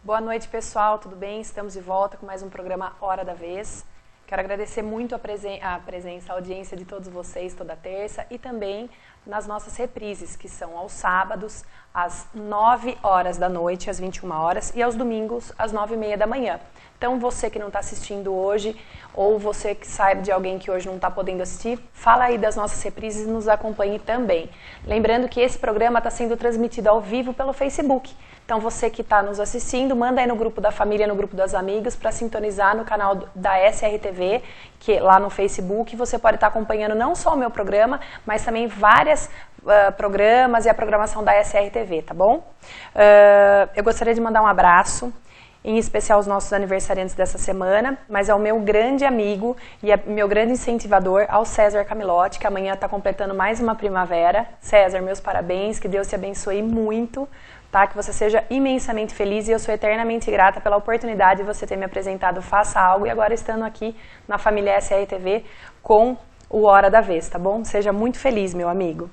Boa noite, pessoal, tudo bem? Estamos de volta com mais um programa Hora da Vez. Quero agradecer muito a presença, a audiência de todos vocês toda terça e também nas nossas reprises, que são aos sábados, às 9 horas da noite, às 21 horas, e aos domingos, às 9h30 da manhã. Então, você que não está assistindo hoje, ou você que sabe de alguém que hoje não está podendo assistir, fala aí das nossas reprises e nos acompanhe também. Lembrando que esse programa está sendo transmitido ao vivo pelo Facebook. Então, você que está nos assistindo, manda aí no grupo da família, no grupo dos amigos, para sintonizar no canal da SRTV, que lá no Facebook você pode estar acompanhando não só o meu programa, mas também vários programas e a programação da SRTV, tá bom? Eu gostaria de mandar um abraço, em especial aos nossos aniversariantes dessa semana, mas ao meu grande amigo e meu grande incentivador, ao César Camilotti, que amanhã está completando mais uma primavera. César, meus parabéns, que Deus te abençoe muito, tá? Que você seja imensamente feliz e eu sou eternamente grata pela oportunidade de você ter me apresentado Faça Algo e agora estando aqui na família SRTV com o Hora da Vez, tá bom? Seja muito feliz, meu amigo.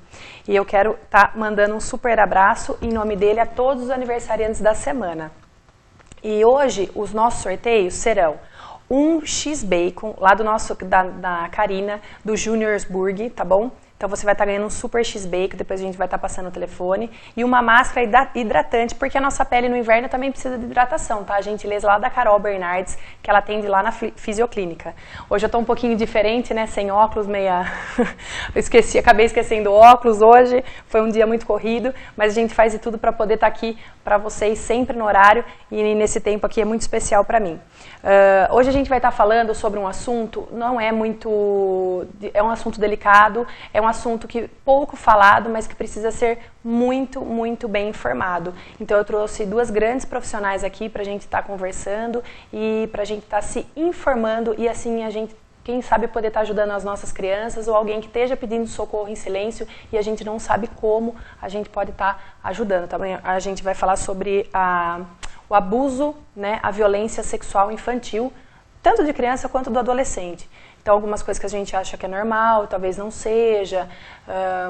E eu quero estar mandando um super abraço em nome dele a todos os aniversariantes da semana. E hoje os nossos sorteios serão um X-Bacon, lá da Karina, do Juniorsburg, tá bom? Então você vai estar ganhando um super X-Bacon, depois a gente vai estar passando o telefone. E uma máscara hidratante, porque a nossa pele no inverno também precisa de hidratação, tá? A gentileza lá da Carol Bernardes, que ela atende lá na Fisioclínica. Hoje eu tô um pouquinho diferente, né? Sem óculos, meia... eu acabei esquecendo o óculos hoje. Foi um dia muito corrido, mas a gente faz de tudo para poder estar aqui para vocês sempre no horário. E nesse tempo aqui é muito especial para mim. Hoje a gente vai estar falando sobre um assunto, não é muito... É um assunto delicado, é um assunto que pouco falado, mas que precisa ser muito, muito bem informado. Então eu trouxe duas grandes profissionais aqui para a gente estar conversando e para a gente estar se informando e assim a gente, quem sabe, poder estar ajudando as nossas crianças ou alguém que esteja pedindo socorro em silêncio e a gente não sabe como a gente pode estar ajudando. Também a gente vai falar sobre o abuso, né, a violência sexual infantil, tanto de criança quanto do adolescente. Então, algumas coisas que a gente acha que é normal, talvez não seja.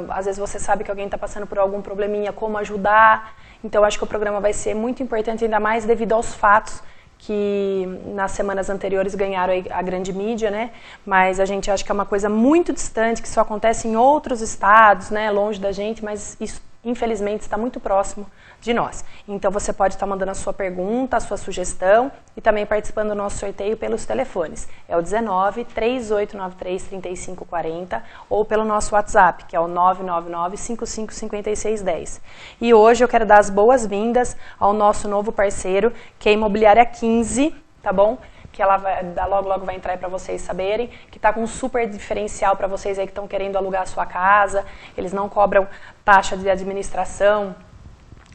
Às vezes você sabe que alguém está passando por algum probleminha, como ajudar. Então, acho que o programa vai ser muito importante, ainda mais devido aos fatos que nas semanas anteriores ganharam a grande mídia, né? Mas a gente acha que é uma coisa muito distante, que só acontece em outros estados, né? Longe da gente, mas isso, infelizmente, está muito próximo de nós. Então você pode estar mandando a sua pergunta, a sua sugestão e também participando do nosso sorteio pelos telefones. É o 19 3893 3540 ou pelo nosso WhatsApp, que é o 999 555610. E hoje eu quero dar as boas-vindas ao nosso novo parceiro, que é a Imobiliária 15, tá bom? Que ela logo vai entrar aí para vocês saberem, que está com um super diferencial para vocês aí que estão querendo alugar a sua casa. Eles não cobram taxa de administração,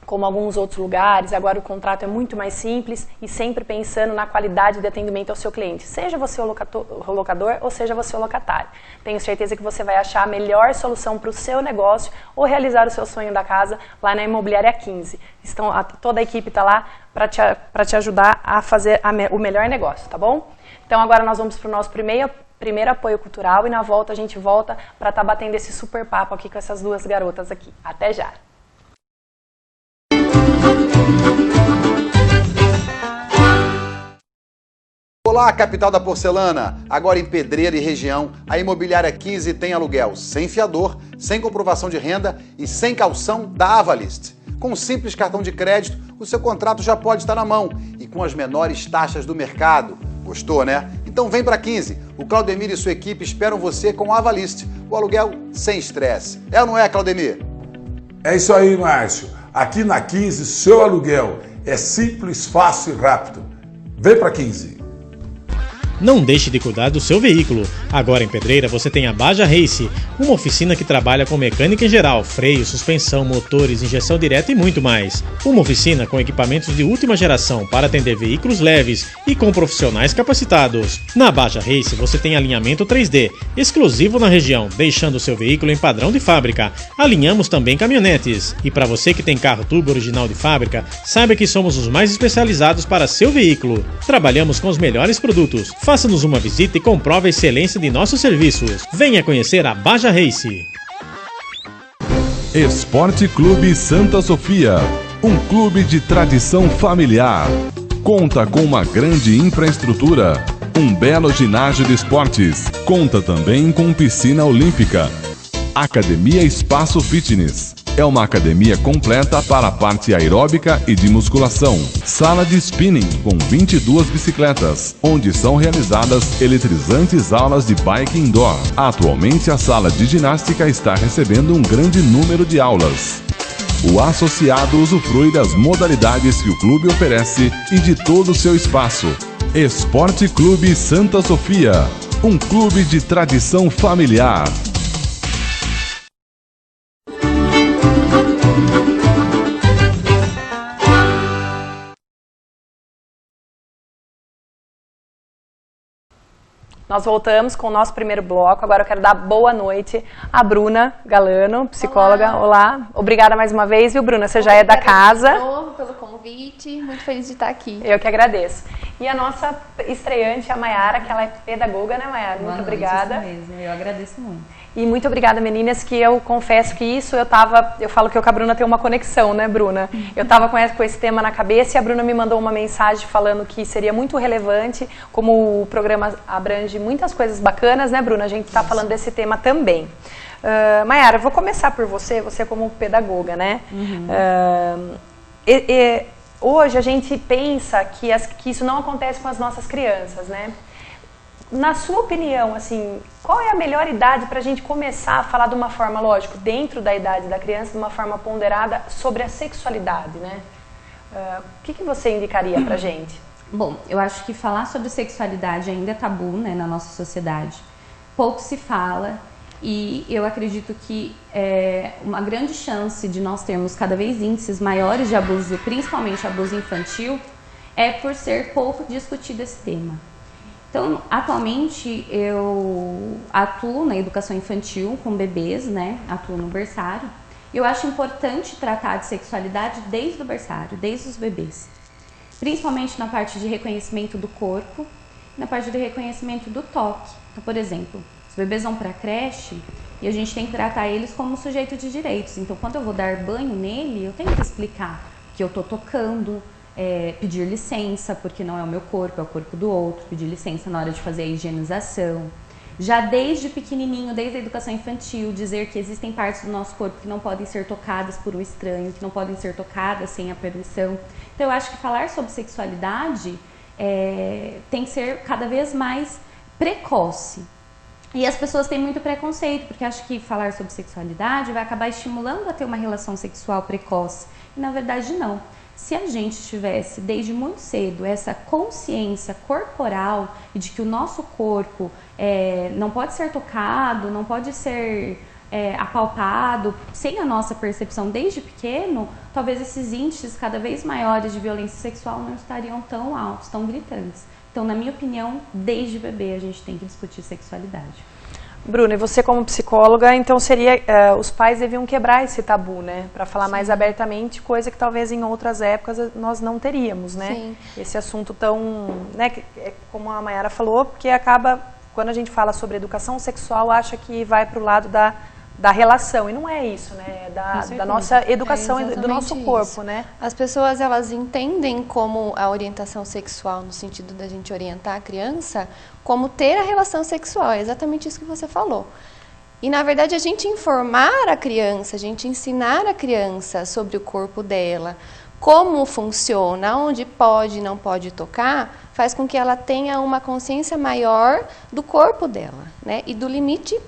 como alguns outros lugares. Agora o contrato é muito mais simples e sempre pensando na qualidade de atendimento ao seu cliente. Seja você o locador ou seja você o locatário. Tenho certeza que você vai achar a melhor solução para o seu negócio ou realizar o seu sonho da casa lá na Imobiliária 15. Toda a equipe está lá para te ajudar a fazer o melhor negócio, tá bom? Então agora nós vamos para o nosso primeiro apoio cultural e na volta a gente volta para estar batendo esse super papo aqui com essas duas garotas aqui. Até já! Olá, capital da porcelana! Agora em Pedreira e região, a Imobiliária 15 tem aluguel sem fiador, sem comprovação de renda e sem calção da Avalist. Com um simples cartão de crédito, o seu contrato já pode estar na mão e com as menores taxas do mercado. Gostou, né? Então vem para 15. O Claudemir e sua equipe esperam você com a Avalist, o aluguel sem estresse. É ou não é, Claudemir? É isso aí, Márcio. Aqui na 15, seu aluguel é simples, fácil e rápido. Vem para 15. Não deixe de cuidar do seu veículo. Agora em Pedreira você tem a Baja Race, uma oficina que trabalha com mecânica em geral, freio, suspensão, motores, injeção direta e muito mais. Uma oficina com equipamentos de última geração para atender veículos leves e com profissionais capacitados. Na Baja Race você tem alinhamento 3D, exclusivo na região, deixando seu veículo em padrão de fábrica. Alinhamos também caminhonetes. E para você que tem carro turbo original de fábrica, saiba que somos os mais especializados para seu veículo. Trabalhamos com os melhores produtos. Faça-nos uma visita e comprove a excelência de nossos serviços. Venha conhecer a Baja Race. Esporte Clube Santa Sofia, um clube de tradição familiar. Conta com uma grande infraestrutura, um belo ginásio de esportes. Conta também com piscina olímpica. Academia Espaço Fitness. É uma academia completa para a parte aeróbica e de musculação. Sala de spinning com 22 bicicletas, onde são realizadas eletrizantes aulas de bike indoor. Atualmente a sala de ginástica está recebendo um grande número de aulas. O associado usufrui das modalidades que o clube oferece e de todo o seu espaço. Esporte Clube Santa Sofia, um clube de tradição familiar. Nós voltamos com o nosso primeiro bloco. Agora eu quero dar boa noite à Bruna Galano, psicóloga. Olá. Obrigada mais uma vez, viu, Bruna? Você já é da casa. Obrigada pelo convite. Muito feliz de estar aqui. Eu que agradeço. E a nossa estreante, a Mayara, que ela é pedagoga, né, Mayara? Muito obrigada. Isso mesmo. Eu agradeço muito. E muito obrigada, meninas, que eu confesso que isso eu falo que eu com a Bruna tenho uma conexão, né, Bruna? Eu estava com esse tema na cabeça e a Bruna me mandou uma mensagem falando que seria muito relevante, como o programa abrange muitas coisas bacanas, né, Bruna? A gente está falando desse tema também. Mayara, eu vou começar por você como pedagoga, né? Hoje a gente pensa que isso não acontece com as nossas crianças, né? Na sua opinião, assim, qual é a melhor idade para a gente começar a falar de uma forma, lógico, dentro da idade da criança, de uma forma ponderada sobre a sexualidade, né? O que você indicaria para a gente? Bom, eu acho que falar sobre sexualidade ainda é tabu, né, na nossa sociedade. Pouco se fala e eu acredito que uma grande chance de nós termos cada vez índices maiores de abuso, principalmente abuso infantil, é por ser pouco discutido esse tema. Então, atualmente eu atuo na educação infantil com bebês, né? Atuo no berçário. E eu acho importante tratar de sexualidade desde o berçário, desde os bebês. Principalmente na parte de reconhecimento do corpo, na parte de reconhecimento do toque. Então, por exemplo, os bebês vão para a creche e a gente tem que tratar eles como sujeito de direitos. Então, quando eu vou dar banho nele, eu tenho que explicar que eu estou tocando, pedir licença, porque não é o meu corpo, é o corpo do outro, pedir licença na hora de fazer a higienização. Já desde pequenininho, desde a educação infantil, dizer que existem partes do nosso corpo que não podem ser tocadas por um estranho, que não podem ser tocadas sem a permissão. Então eu acho que falar sobre sexualidade tem que ser cada vez mais precoce. E as pessoas têm muito preconceito, porque acham que falar sobre sexualidade vai acabar estimulando a ter uma relação sexual precoce. E na verdade não. Se a gente tivesse desde muito cedo essa consciência corporal e de que o nosso corpo não pode ser tocado, não pode ser apalpado sem a nossa percepção desde pequeno, talvez esses índices cada vez maiores de violência sexual não estariam tão altos, tão gritantes. Então, na minha opinião, desde bebê a gente tem que discutir sexualidade. Bruna, e você como psicóloga, então seria, os pais deviam quebrar esse tabu, né? Para falar Sim. mais abertamente, coisa que talvez em outras épocas nós não teríamos, né? Sim. Esse assunto tão, né, como a Mayara falou, porque acaba, quando a gente fala sobre educação sexual, acha que vai para o lado da relação, e não é isso, né? Da nossa educação e do nosso corpo, isso. né? As pessoas, elas entendem como a orientação sexual, no sentido da gente orientar a criança, como ter a relação sexual, é exatamente isso que você falou. E, na verdade, a gente informar a criança, a gente ensinar a criança sobre o corpo dela, como funciona, onde pode e não pode tocar, faz com que ela tenha uma consciência maior do corpo dela, né? E do limite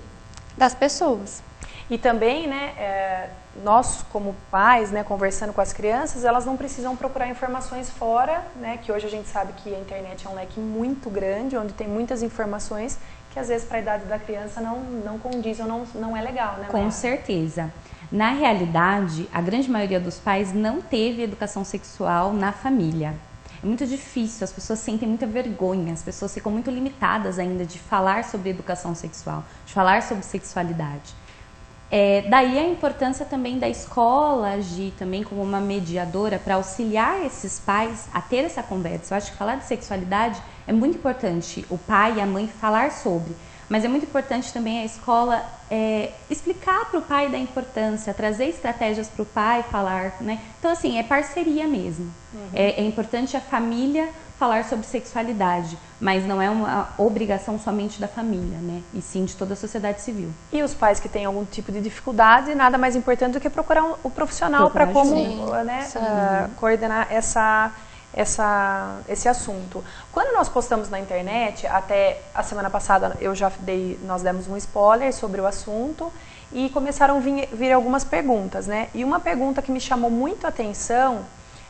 das pessoas. E também, né, nós como pais, né, conversando com as crianças, elas não precisam procurar informações fora, né, que hoje a gente sabe que a internet é um leque muito grande, onde tem muitas informações que às vezes para a idade da criança não condiz ou não é legal, né? Com certeza. Na realidade, a grande maioria dos pais não teve educação sexual na família. É muito difícil, as pessoas sentem muita vergonha, as pessoas ficam muito limitadas ainda de falar sobre educação sexual, de falar sobre sexualidade. Daí a importância também da escola agir também como uma mediadora para auxiliar esses pais a ter essa conversa. Eu acho que falar de sexualidade é muito importante, o pai e a mãe falar sobre, Mas é muito importante também a escola explicar para o pai da importância, trazer estratégias para o pai falar, né? Então, assim, é parceria mesmo. É importante a família falar sobre sexualidade, mas não é uma obrigação somente da família, né? E sim de toda a sociedade civil. E os pais que têm algum tipo de dificuldade, nada mais importante do que procurar o profissional para como coordenar esse assunto. Quando nós postamos na internet, até a semana passada nós demos um spoiler sobre o assunto e começaram a vir algumas perguntas, né? E uma pergunta que me chamou muito a atenção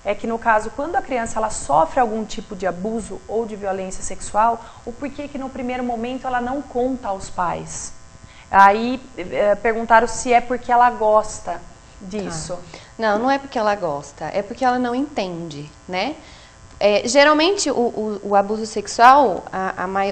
é que, no caso, quando a criança ela sofre algum tipo de abuso ou de violência sexual, o porquê que no primeiro momento ela não conta aos pais. Aí perguntaram se é porque ela gosta disso. Não é porque ela gosta, é porque ela não entende, né? Geralmente o abuso sexual,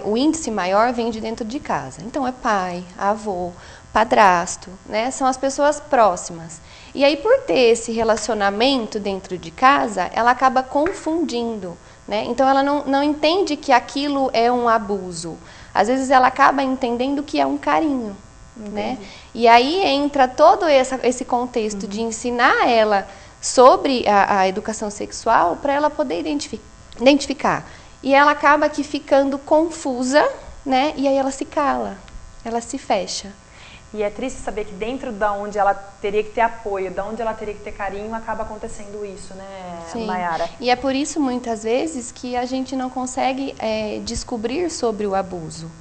o índice maior vem de dentro de casa. Então é pai, avô, padrasto, né? São as pessoas próximas. E aí, por ter esse relacionamento dentro de casa, ela acaba confundindo, né? Então ela não entende que aquilo é um abuso. Às vezes ela acaba entendendo que é um carinho, né? E aí entra todo esse contexto de ensinar ela sobre a educação sexual para ela poder identificar. E ela acaba aqui ficando confusa, né? E aí ela se cala, ela se fecha. E é triste saber que dentro da onde ela teria que ter apoio, da onde ela teria que ter carinho, acaba acontecendo isso, né, Mayara? E é por isso, muitas vezes, que a gente não consegue descobrir sobre o abuso.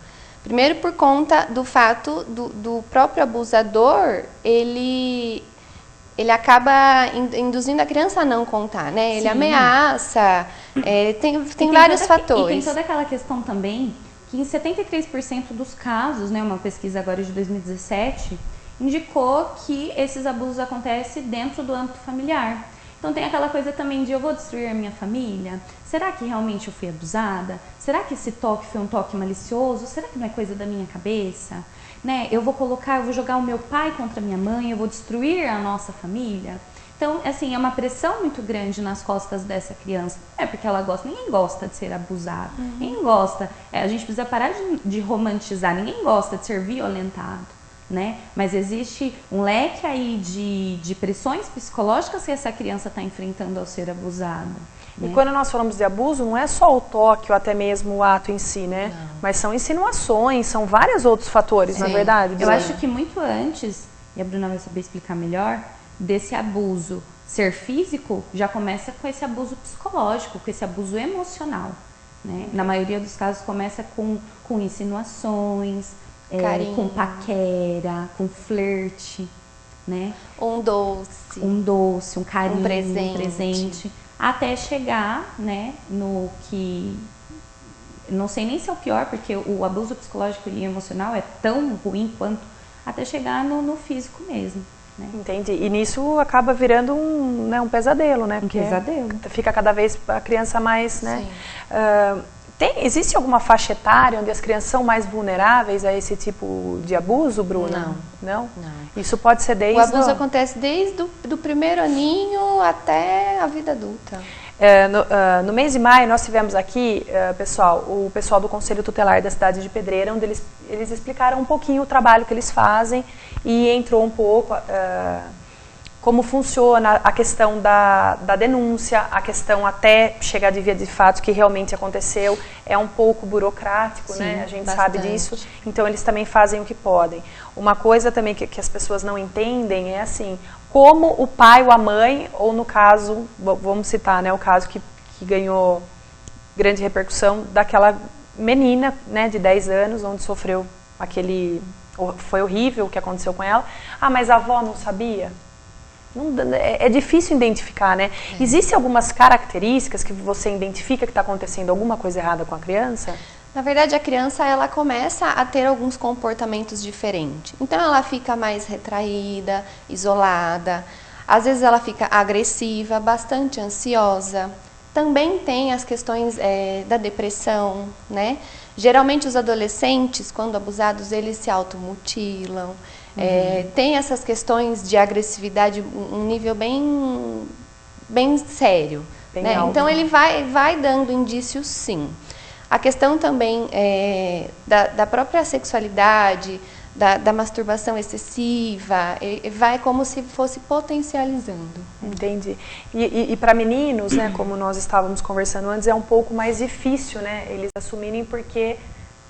Primeiro, por conta do fato do próprio abusador, ele acaba induzindo a criança a não contar, né? Ele ameaça, tem vários fatores. E tem toda aquela questão também que em 73% dos casos, né, uma pesquisa agora de 2017, indicou que esses abusos acontecem dentro do âmbito familiar. Então tem aquela coisa também de eu vou destruir a minha família? Será que realmente eu fui abusada? Será que esse toque foi um toque malicioso? Será que não é coisa da minha cabeça? Né? Eu vou jogar o meu pai contra a minha mãe, eu vou destruir a nossa família? Então, assim, é uma pressão muito grande nas costas dessa criança. Não é porque ela gosta, ninguém gosta de ser abusado, ninguém gosta. A gente precisa parar de romantizar, ninguém gosta de ser violentado, né? Mas existe um leque aí de pressões psicológicas que essa criança está enfrentando ao ser abusada. E quando nós falamos de abuso, não é só o toque ou até mesmo o ato em si, né? Não. Mas são insinuações, são vários outros fatores, na verdade. Eu acho que muito antes, e a Bruna vai saber explicar melhor, desse abuso ser físico, já começa com esse abuso psicológico, com esse abuso emocional, né? Na maioria dos casos começa com insinuações, com paquera, com flerte, né? Um doce, um carinho, um presente, até chegar, né, no que não sei nem se é o pior, porque o abuso psicológico e emocional é tão ruim quanto, até chegar no físico mesmo. Né? Entendi. E nisso acaba virando um pesadelo, né? Um pesadelo. Fica cada vez a criança mais, né? Existe alguma faixa etária onde as crianças são mais vulneráveis a esse tipo de abuso, Bruna? Não. Isso pode ser desde... O abuso acontece desde do primeiro aninho até a vida adulta. No mês de maio nós tivemos aqui, o pessoal do Conselho Tutelar da cidade de Pedreira, onde eles explicaram um pouquinho o trabalho que eles fazem e entrou um pouco como funciona a questão da denúncia, a questão até chegar de via de fato que realmente aconteceu, é um pouco burocrático, Sim, né? A gente bastante. sabe disso, então eles também fazem o que podem. Uma coisa também que as pessoas não entendem é assim, como o pai ou a mãe, ou no caso, vamos citar, né, o caso que ganhou grande repercussão daquela menina, né, de 10 anos, onde sofreu foi horrível o que aconteceu com ela. Ah, mas a avó não sabia? É difícil identificar, né? Existem algumas características que você identifica que está acontecendo alguma coisa errada com a criança? Na verdade, a criança ela começa a ter alguns comportamentos diferentes. Então, ela fica mais retraída, isolada. Às vezes, ela fica agressiva, bastante ansiosa. Também tem as questões da depressão, né? Geralmente, os adolescentes, quando abusados, eles se automutilam. Tem essas questões de agressividade, um nível bem sério. Bem né? alto. Então, ele vai dando indícios, sim. A questão também da própria sexualidade, da masturbação excessiva, vai como se fosse potencializando. Entendi. E para meninos, né, como nós estávamos conversando antes, é um pouco mais difícil, né, eles assumirem, porque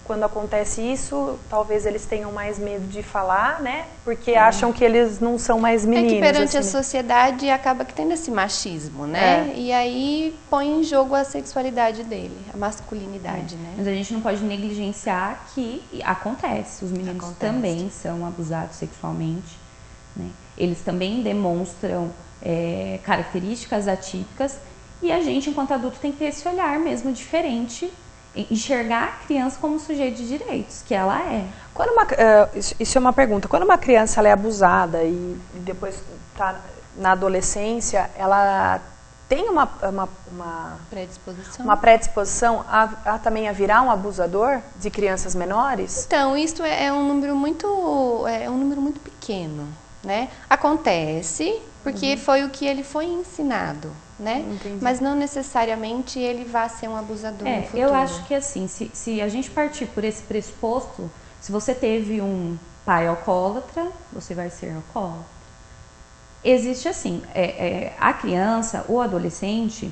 quando acontece isso, talvez eles tenham mais medo de falar, né, porque acham que eles não são mais meninos. É que perante assim, a sociedade acaba que tendo esse machismo, né? E aí põe em jogo a sexualidade dele, a masculinidade, né? Mas a gente não pode negligenciar que acontece. Os meninos também são abusados sexualmente, né? Eles também demonstram características atípicas e a gente, enquanto adulto, tem que ter esse olhar mesmo diferente, enxergar a criança como sujeito de direitos, que ela é. Quando isso é uma pergunta. Quando uma criança ela é abusada e depois está na adolescência, ela tem uma predisposição também a virar um abusador de crianças menores? Então, isso é um número muito pequeno, né? Acontece porque foi o que ele foi ensinado, né? Entendi. Mas não necessariamente ele vai ser um abusador no futuro. Eu acho que assim, se a gente partir por esse pressuposto, se você teve um pai alcoólatra, você vai ser alcoólatra. Existe assim, a criança, o adolescente,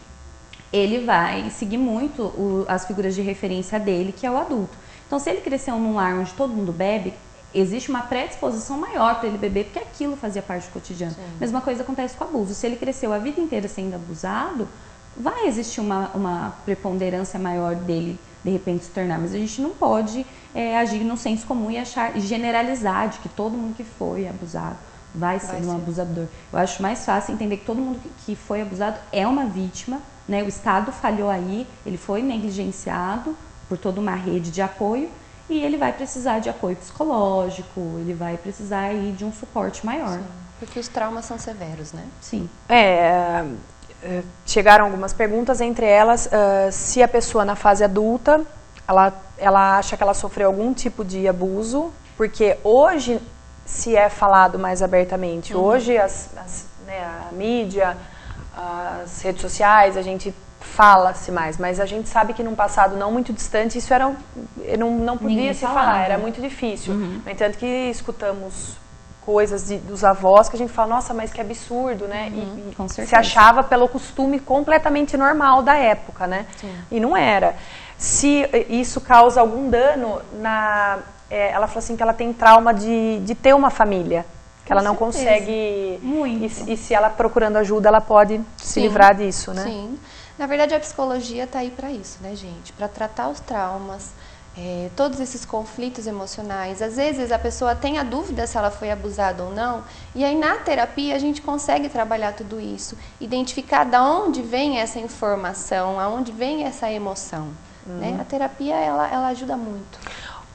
ele vai seguir muito as figuras de referência dele, que é o adulto. Então, se ele cresceu num lar onde todo mundo bebe, existe uma predisposição maior para ele beber, porque aquilo fazia parte do cotidiano. Sim. Mesma coisa acontece com o abuso. Se ele cresceu a vida inteira sendo abusado, vai existir uma preponderância maior dele, de repente, se tornar. Mas a gente não pode agir no senso comum e generalizar de que todo mundo que foi abusado vai ser um abusador. Eu acho mais fácil entender que todo mundo que foi abusado é uma vítima, né? O Estado falhou aí, ele foi negligenciado por toda uma rede de apoio, e ele vai precisar de apoio psicológico, ele vai precisar aí de um suporte maior. Sim, porque os traumas são severos, né? Sim. Chegaram algumas perguntas, entre elas, se a pessoa na fase adulta, ela acha que ela sofreu algum tipo de abuso, porque hoje se é falado mais abertamente. Hoje a mídia, as redes sociais, a gente fala-se mais, mas a gente sabe que num passado não muito distante isso não podia se falar, era muito difícil. No entanto que escutamos coisas dos avós que a gente fala, nossa, mas que absurdo, né? E se achava pelo costume completamente normal da época, né? Sim. E não era. Se isso causa algum dano ela falou assim que ela tem trauma de ter uma família, que ela não consegue. Muito. E se ela procurando ajuda, ela pode se livrar disso, né? Sim. Na verdade, a psicologia está aí para isso, né, gente? Para tratar os traumas, todos esses conflitos emocionais. Às vezes a pessoa tem a dúvida se ela foi abusada ou não, e aí na terapia a gente consegue trabalhar tudo isso, identificar de onde vem essa informação, aonde vem essa emoção. Né? A terapia, ela ajuda muito.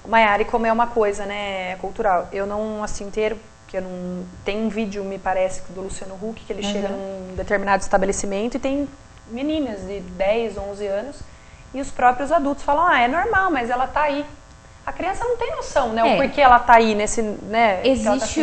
Maiara, e como é uma coisa, né, cultural, eu não assim inteiro, porque eu não tem um vídeo, me parece, do Luciano Huck, que ele chega num determinado estabelecimento e tem meninas de 10, 11 anos e os próprios adultos falam, é normal, mas ela tá aí. A criança não tem noção, né, o porquê ela tá aí nesse, né, existe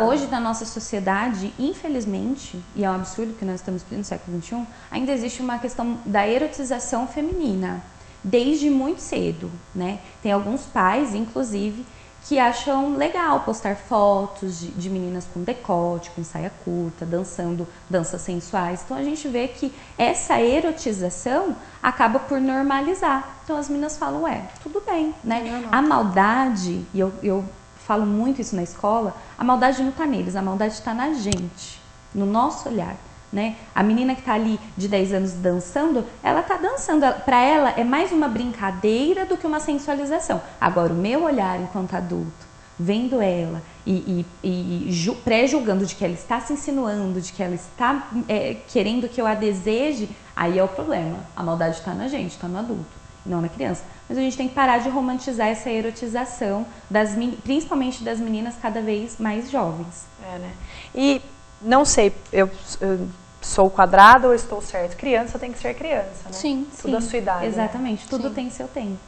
hoje na nossa sociedade, infelizmente, e é um absurdo que nós estamos no século XXI, ainda existe uma questão da erotização feminina. Desde muito cedo, né? Tem alguns pais, inclusive, que acham legal postar fotos de meninas com decote, com saia curta, dançando danças sensuais. Então a gente vê que essa erotização acaba por normalizar. Então as meninas falam, tudo bem, né? A maldade, e eu falo muito isso na escola, a maldade não está neles, a maldade está na gente, no nosso olhar. Né? A menina que está ali de 10 anos dançando, ela está dançando, para ela é mais uma brincadeira do que uma sensualização. Agora, o meu olhar enquanto adulto, vendo ela e pré-julgando de que ela está se insinuando, de que ela está querendo que eu a deseje, aí é o problema. A maldade está na gente, está no adulto, não na criança. Mas a gente tem que parar de romantizar essa erotização, principalmente das meninas cada vez mais jovens. Né? E não sei, eu sou quadrada ou estou certo? Criança tem que ser criança, né? Sim. Tudo a sua idade. Exatamente, né? tudo tem seu tempo.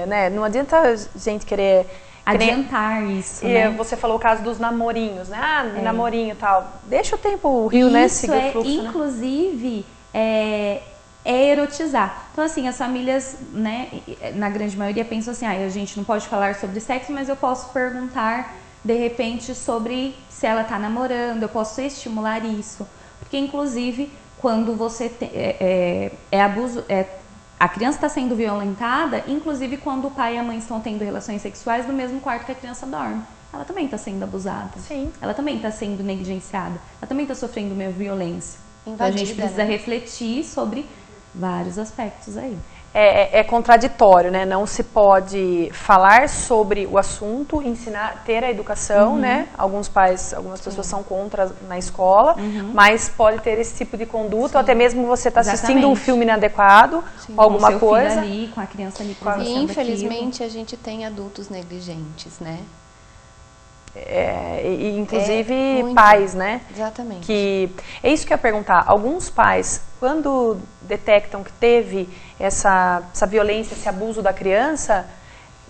Né? Não adianta a gente querer adiantar isso, né? Você falou o caso dos namorinhos, né? Namorinho e tal. Deixa o tempo, o rio, né? Seguir o fluxo, inclusive, é erotizar. Então, assim, as famílias, né, na grande maioria pensam assim, a gente não pode falar sobre sexo, mas eu posso perguntar, de repente, sobre se ela está namorando, eu posso estimular isso. Porque, inclusive, quando você a criança está sendo violentada, inclusive quando o pai e a mãe estão tendo relações sexuais no mesmo quarto que a criança dorme. Ela também está sendo abusada. Sim. Ela também está sendo negligenciada. Ela também está sofrendo uma violência. Invadida, então a gente precisa né? refletir sobre vários aspectos aí. É contraditório, né? Não se pode falar sobre o assunto, ensinar, ter a educação, né? Alguns pais, algumas pessoas são contra na escola, mas pode ter esse tipo de conduta, ou até mesmo você está assistindo um filme inadequado, ou alguma com o seu coisa. filho ali, com a criança ali presenciando E infelizmente aquilo. a gente tem adultos negligentes, né? E inclusive muito. pais, né? Exatamente. Que é isso que eu ia perguntar. Alguns pais, quando detectam que teve essa violência, esse abuso da criança,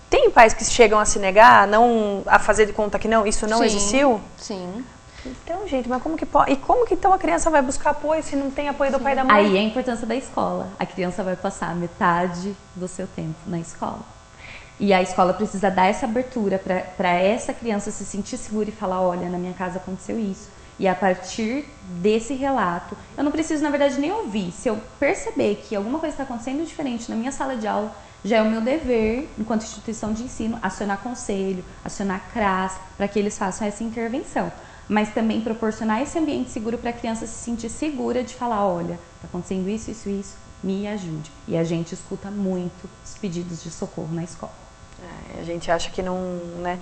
tem pais que chegam a se negar, a fazer de conta que não, isso não existiu? Sim. Então, gente, mas como que pode? E como que então a criança vai buscar apoio se não tem apoio do pai e da mãe? Aí é a importância da escola. A criança vai passar metade do seu tempo na escola. E a escola precisa dar essa abertura para essa criança se sentir segura e falar, olha, na minha casa aconteceu isso. E a partir desse relato, eu não preciso, na verdade, nem ouvir. Se eu perceber que alguma coisa está acontecendo diferente na minha sala de aula, já é o meu dever, enquanto instituição de ensino, acionar conselho, acionar CRAS, para que eles façam essa intervenção. Mas também proporcionar esse ambiente seguro para a criança se sentir segura de falar, olha, está acontecendo isso, isso, isso, me ajude. E a gente escuta muito os pedidos de socorro na escola. A gente acha que não, né?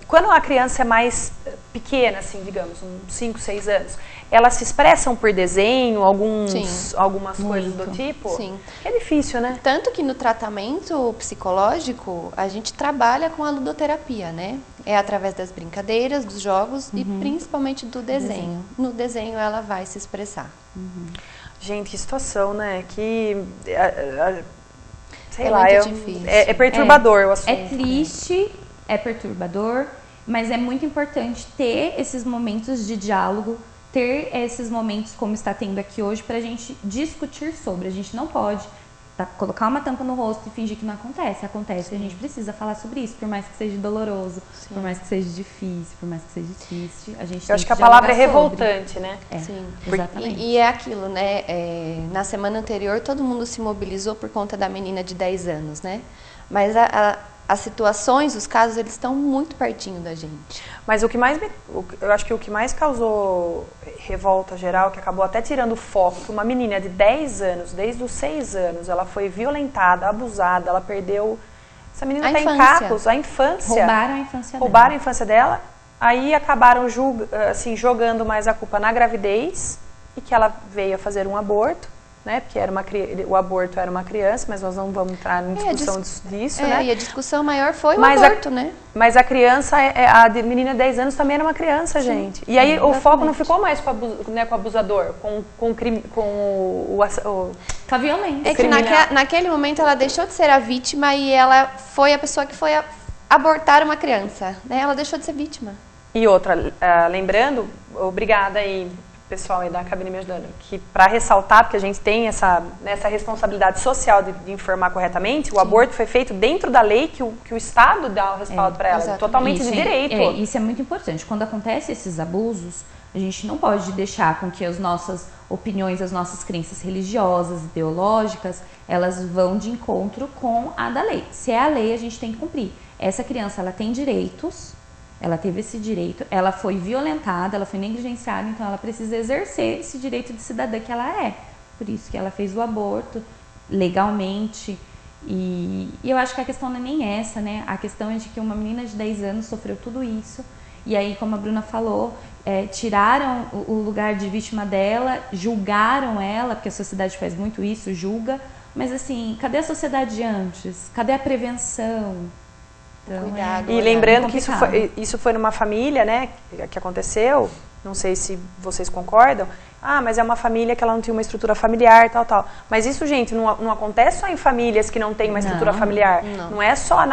Quando a criança é mais pequena, assim, digamos, uns 5, 6 anos, elas se expressam por desenho, algumas coisas do tipo? Sim. Que é difícil, né? Tanto que no tratamento psicológico, a gente trabalha com a ludoterapia, né? É através das brincadeiras, dos jogos e principalmente do desenho. No desenho ela vai se expressar. Gente, que situação, né? Que... sei É lá, muito difícil. É perturbador o assunto. É triste, é perturbador, mas é muito importante ter esses momentos de diálogo, ter esses momentos como está tendo aqui hoje para a gente discutir sobre. A gente não pode colocar uma tampa no rosto e fingir que não acontece. Acontece e a gente precisa falar sobre isso, por mais que seja doloroso, por mais que seja difícil, por mais que seja triste. A gente Eu acho que a palavra é revoltante, né? Sim, exatamente. E é aquilo, né? Na semana anterior todo mundo se mobilizou por conta da menina de 10 anos, né? Mas as situações, os casos, eles estão muito pertinho da gente. Mas eu acho que o que mais causou revolta geral, que acabou até tirando o foco, que uma menina de 10 anos, desde os 6 anos, ela foi violentada, abusada, ela perdeu... Essa menina está em cacos, a infância. Roubaram a infância dela. Roubaram a infância dela, aí acabaram jogando mais a culpa na gravidez, e que ela veio a fazer um aborto, né? Porque o aborto era uma criança, mas nós não vamos entrar em discussão disso, né? E a discussão maior foi o aborto, né? Mas a criança, a menina de 10 anos também era uma criança, gente. E aí o foco não ficou mais com o abusador, com a violência. É que naquele momento ela deixou de ser a vítima e ela foi a pessoa que foi abortar uma criança, né? Ela deixou de ser vítima. E outra, lembrando, obrigada aí, pessoal aí da cabine me ajudando, que para ressaltar, porque a gente tem essa responsabilidade social de informar corretamente, o aborto foi feito dentro da lei que o Estado dá o respaldo para ela, exatamente. totalmente de direito. Isso é muito importante. Quando acontecem esses abusos, a gente não pode deixar com que as nossas opiniões, as nossas crenças religiosas, ideológicas, elas vão de encontro com a da lei. Se é a lei, a gente tem que cumprir. Essa criança, ela tem direitos, ela teve esse direito, ela foi violentada, ela foi negligenciada, então ela precisa exercer esse direito de cidadã que ela é. Por isso que ela fez o aborto legalmente. E eu acho que a questão não é nem essa, né? A questão é de que uma menina de 10 anos sofreu tudo isso. E aí, como a Bruna falou, tiraram o lugar de vítima dela, julgaram ela, porque a sociedade faz muito isso, julga. Mas assim, cadê a sociedade antes? Cadê a prevenção? Então, Cuidado. E lembrando que isso foi numa família, né, que aconteceu, não sei se vocês concordam, mas é uma família que ela não tem uma estrutura familiar, tal. Mas isso, gente, não acontece só em famílias que não têm uma estrutura familiar. Não é só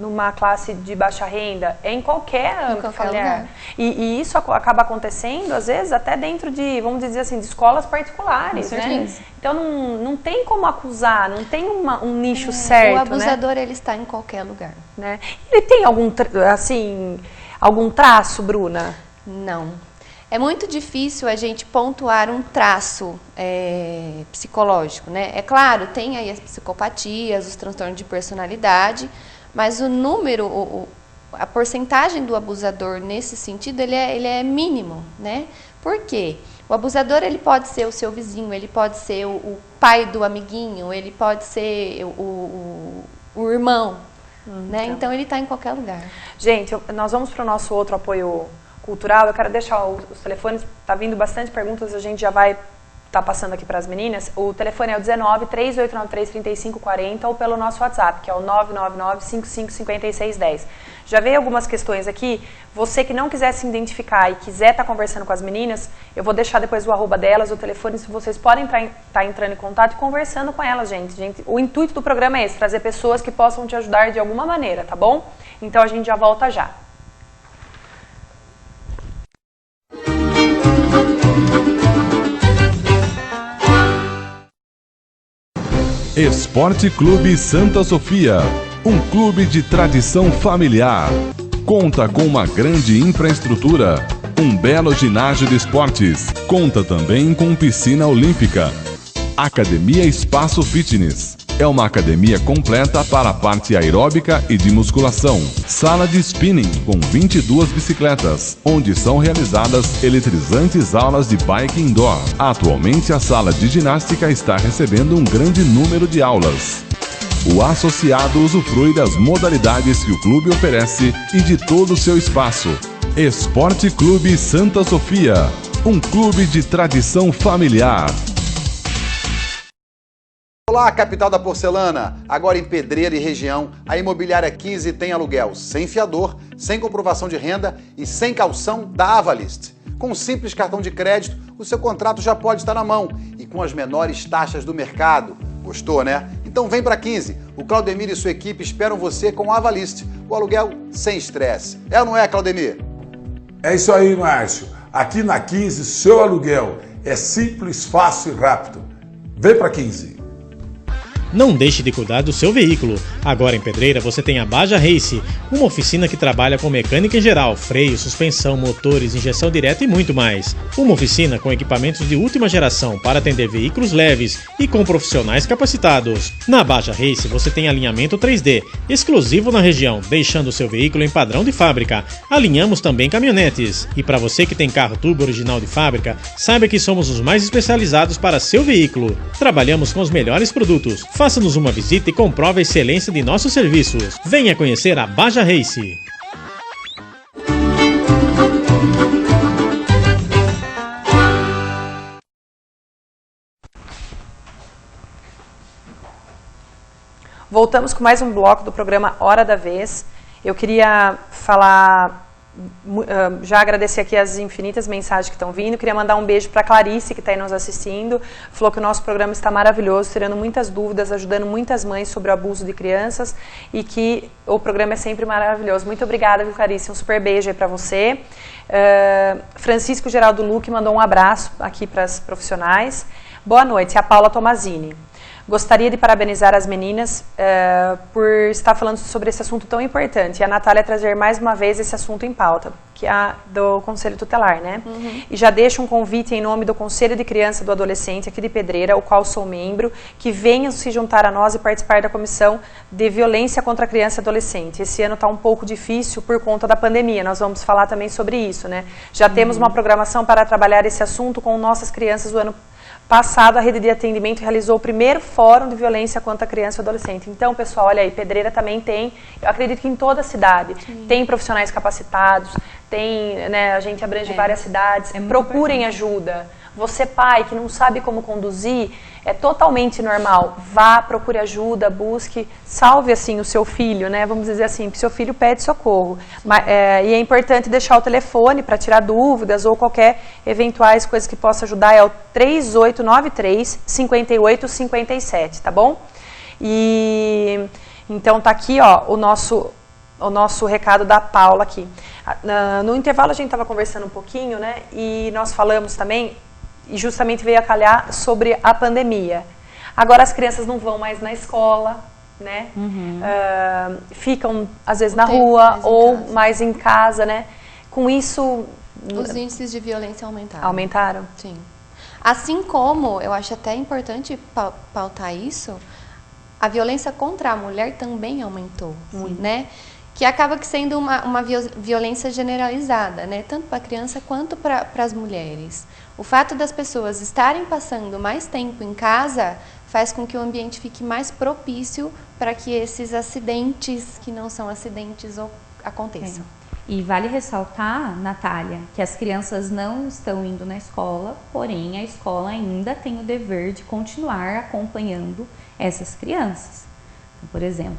numa classe de baixa renda, é em qualquer âmbito familiar. E isso acaba acontecendo, às vezes, até dentro de, vamos dizer assim, de escolas particulares, né? Então, não tem como acusar, não tem um nicho certo, o abusador, né? ele está em qualquer lugar. Né? Ele tem algum traço, Bruna? Não. É muito difícil a gente pontuar um traço psicológico, né? É claro, tem aí as psicopatias, os transtornos de personalidade, mas o número, a porcentagem do abusador nesse sentido, ele é mínimo, né? Por quê? O abusador, ele pode ser o seu vizinho, ele pode ser o pai do amiguinho, ele pode ser o irmão, né? Então, ele está em qualquer lugar. Gente, nós vamos para o nosso outro apoio cultural. Eu quero deixar os telefones, tá vindo bastante perguntas, a gente já vai estar passando aqui para as meninas. O telefone é o 19-3893-3540 ou pelo nosso WhatsApp, que é o 999-555610. Já veio algumas questões aqui. Você que não quiser se identificar e quiser estar conversando com as meninas, eu vou deixar depois o arroba delas, o telefone, se vocês podem estar entrando em contato e conversando com elas, gente. O intuito do programa é esse, trazer pessoas que possam te ajudar de alguma maneira, tá bom? Então a gente já volta já. Esporte Clube Santa Sofia, um clube de tradição familiar. Conta com uma grande infraestrutura, um belo ginásio de esportes. Conta também com piscina olímpica. Academia Espaço Fitness. É uma academia completa para a parte aeróbica e de musculação. Sala de spinning com 22 bicicletas, onde são realizadas eletrizantes aulas de bike indoor. Atualmente a sala de ginástica está recebendo um grande número de aulas. O associado usufrui das modalidades que o clube oferece e de todo o seu espaço. Esporte Clube Santa Sofia, um clube de tradição familiar. Olá, capital da porcelana! Agora em Pedreira e região, a Imobiliária 15 tem aluguel sem fiador, sem comprovação de renda e sem caução da Avalist. Com um simples cartão de crédito, o seu contrato já pode estar na mão e com as menores taxas do mercado. Gostou, né? Então vem para 15. O Claudemir e sua equipe esperam você com a Avalist, o aluguel sem estresse. É ou não é, Claudemir? É isso aí, Márcio. Aqui na 15, seu aluguel é simples, fácil e rápido. Vem para 15. Não deixe de cuidar do seu veículo. Agora em Pedreira você tem a Baja Race, uma oficina que trabalha com mecânica em geral, freio, suspensão, motores, injeção direta e muito mais. Uma oficina com equipamentos de última geração para atender veículos leves e com profissionais capacitados. Na Baja Race você tem alinhamento 3D, exclusivo na região, deixando o seu veículo em padrão de fábrica. Alinhamos também caminhonetes. E para você que tem carro turbo original de fábrica, saiba que somos os mais especializados para seu veículo. Trabalhamos com os melhores produtos. Faça-nos uma visita e comprove a excelência de nossos serviços. Venha conhecer a Baja Race. Voltamos com mais um bloco do programa Hora da Vez. Eu queria já agradecer aqui as infinitas mensagens que estão vindo. Queria mandar um beijo para a Clarice, que está aí nos assistindo. Falou que o nosso programa está maravilhoso, tirando muitas dúvidas, ajudando muitas mães sobre o abuso de crianças e que o programa é sempre maravilhoso. Muito obrigada, viu, Clarice? Um super beijo aí para você. Francisco Geraldo Luque mandou um abraço aqui para as profissionais. Boa noite, é a Paula Tomazini. Gostaria de parabenizar as meninas por estar falando sobre esse assunto tão importante. E a Natália trazer mais uma vez esse assunto em pauta, que é a do Conselho Tutelar, né? E já deixo um convite em nome do Conselho de Criança e do Adolescente aqui de Pedreira, o qual sou membro, que venham se juntar a nós e participar da Comissão de Violência contra a Criança e Adolescente. Esse ano está um pouco difícil por conta da pandemia, nós vamos falar também sobre isso, né? Já temos uma programação para trabalhar esse assunto com nossas crianças do ano passado. A rede de atendimento realizou o primeiro fórum de violência contra a criança e adolescente. Então, pessoal, olha aí, Pedreira também tem, eu acredito que em toda a cidade, tem profissionais capacitados, tem, né, a gente abrange várias cidades, procurem ajuda. Você, pai, que não sabe como conduzir, é totalmente normal. Vá, procure ajuda, busque, salve assim o seu filho, né? Vamos dizer assim, que seu filho pede socorro. E é importante deixar o telefone para tirar dúvidas ou qualquer eventuais coisas que possa ajudar. É o 3893-5857, tá bom? E então tá aqui, ó, o nosso recado da Paula aqui. No intervalo a gente estava conversando um pouquinho, né? E nós falamos também, e justamente veio a calhar sobre a pandemia. Agora as crianças não vão mais na escola, né? Ficam às vezes na rua ou mais em casa, né? Com isso... Os índices de violência aumentaram. Aumentaram? Sim. Assim como, eu acho até importante pautar isso, a violência contra a mulher também aumentou, né? Que acaba que sendo uma violência generalizada, né? Tanto para a criança quanto para as mulheres. O fato das pessoas estarem passando mais tempo em casa faz com que o ambiente fique mais propício para que esses acidentes, que não são acidentes, aconteçam. E vale ressaltar, Natália, que as crianças não estão indo na escola, porém a escola ainda tem o dever de continuar acompanhando essas crianças. Então, por exemplo,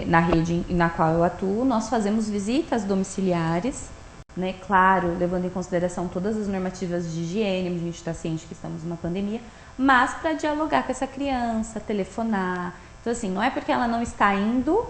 na rede na qual eu atuo, nós fazemos visitas domiciliares, né? Claro, levando em consideração todas as normativas de higiene, a gente está ciente que estamos numa pandemia, mas para dialogar com essa criança, telefonar. Então, assim, não é porque ela não está indo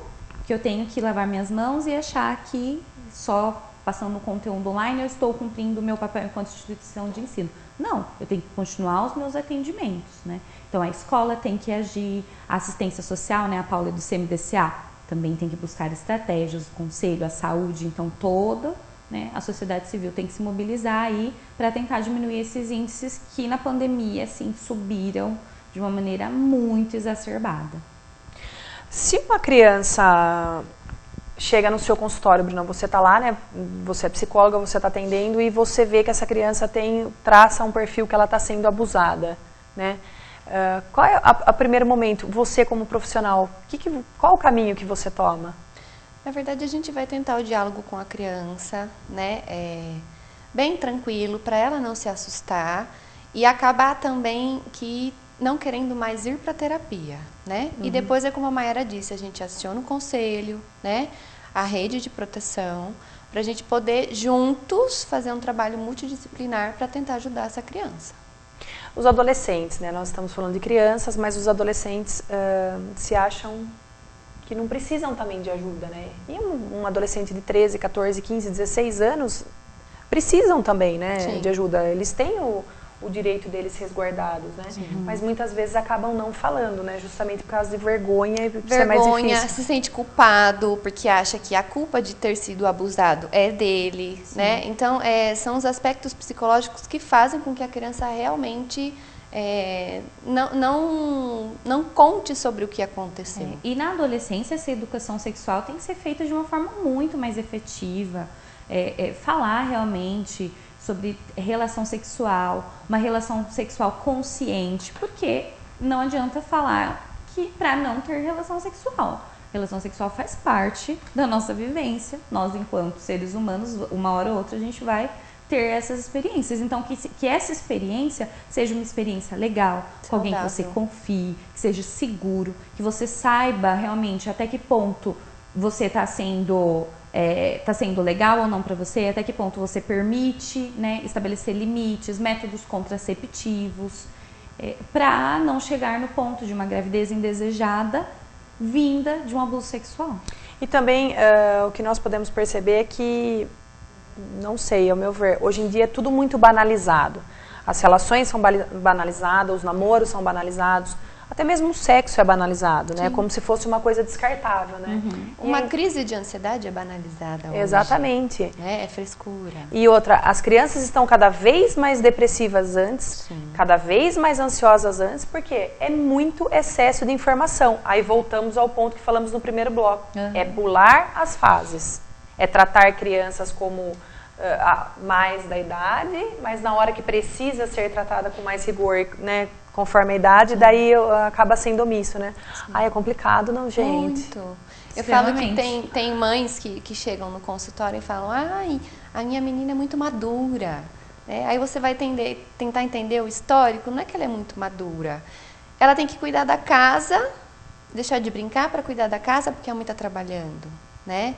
que eu tenho que lavar minhas mãos e achar que só passando conteúdo online eu estou cumprindo o meu papel enquanto instituição de ensino. Não, eu tenho que continuar os meus atendimentos, né? Então, a escola tem que agir, a assistência social, né? A Paula é do CMDCA também tem que buscar estratégias, o conselho, a saúde, então toda, né, a sociedade civil tem que se mobilizar aí para tentar diminuir esses índices que na pandemia, assim, subiram de uma maneira muito exacerbada. Se uma criança chega no seu consultório, Bruna, você está lá, né? Você é psicóloga, você está atendendo e você vê que essa criança traça um perfil que ela está sendo abusada, né? Qual é a primeiro momento, você como profissional, qual o caminho que você toma? Na verdade, a gente vai tentar o diálogo com a criança, né? Bem tranquilo, para ela não se assustar e acabar também que não querendo mais ir para terapia, né? E depois é como a Mayara disse, a gente aciona o conselho, né? A rede de proteção, para a gente poder juntos fazer um trabalho multidisciplinar para tentar ajudar essa criança. Os adolescentes, né? Nós estamos falando de crianças, mas os adolescentes se acham que não precisam também de ajuda, né? E um adolescente de 13, 14, 15, 16 anos precisam também, né, de ajuda. Eles têm o direito deles resguardados, né? Mas muitas vezes acabam não falando, né? Justamente por causa de vergonha e por ser mais difícil. Se sente culpado porque acha que a culpa de ter sido abusado é dele, né? Então, são os aspectos psicológicos que fazem com que a criança realmente não conte sobre o que aconteceu. E na adolescência, essa educação sexual tem que ser feita de uma forma muito mais efetiva. Falar realmente sobre relação sexual, uma relação sexual consciente, porque não adianta falar que para não ter relação sexual. Relação sexual faz parte da nossa vivência. Nós, enquanto seres humanos, uma hora ou outra a gente vai ter essas experiências. Então, que essa experiência seja uma experiência legal, com alguém que você confie, que seja seguro, que você saiba realmente até que ponto você está sendo legal ou não para você, até que ponto você permite, né, estabelecer limites, métodos contraceptivos, para não chegar no ponto de uma gravidez indesejada vinda de um abuso sexual. E também o que nós podemos perceber é que, não sei, ao meu ver, hoje em dia é tudo muito banalizado. As relações são banalizadas, os namoros são banalizados, até mesmo o sexo é banalizado, né? Como se fosse uma coisa descartável, né? Uma crise de ansiedade é banalizada hoje. Exatamente. É frescura. E outra, as crianças estão cada vez mais depressivas antes, cada vez mais ansiosas antes, porque é muito excesso de informação. Aí voltamos ao ponto que falamos no primeiro bloco. É pular as fases. É tratar crianças como mais da idade, mas na hora que precisa ser tratada com mais rigor, né? Conforme a idade, daí acaba sendo omisso, né? É complicado, não, gente? Muito. Eu falo que tem mães que chegam no consultório e falam: a minha menina é muito madura, Aí você vai tentar entender o histórico, não é que ela é muito madura. Ela tem que cuidar da casa, deixar de brincar para cuidar da casa, porque a mãe está trabalhando, né?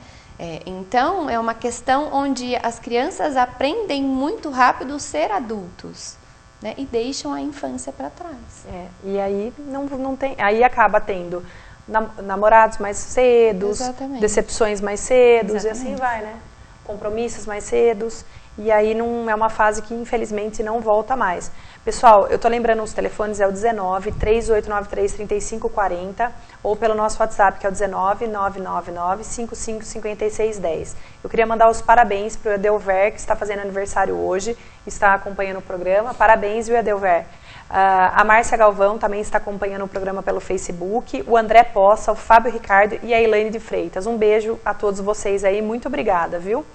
Então, é uma questão onde as crianças aprendem muito rápido ser adultos, né? E deixam a infância para trás. E aí não tem, aí acaba tendo namorados mais cedos, Exatamente. decepções mais cedos, Exatamente. e assim vai, né? Compromissos mais cedos, e aí não é uma fase que infelizmente não volta mais. Pessoal, eu tô lembrando os telefones, é o 19 3893 3540 ou pelo nosso WhatsApp, que é o 19 999 55 56 10. Eu queria mandar os parabéns para o Edelver, que está fazendo aniversário hoje, está acompanhando o programa. Parabéns, viu, Edelver? A Márcia Galvão também está acompanhando o programa pelo Facebook, o André Poça, o Fábio Ricardo e a Elaine de Freitas. Um beijo a todos vocês aí, muito obrigada, viu?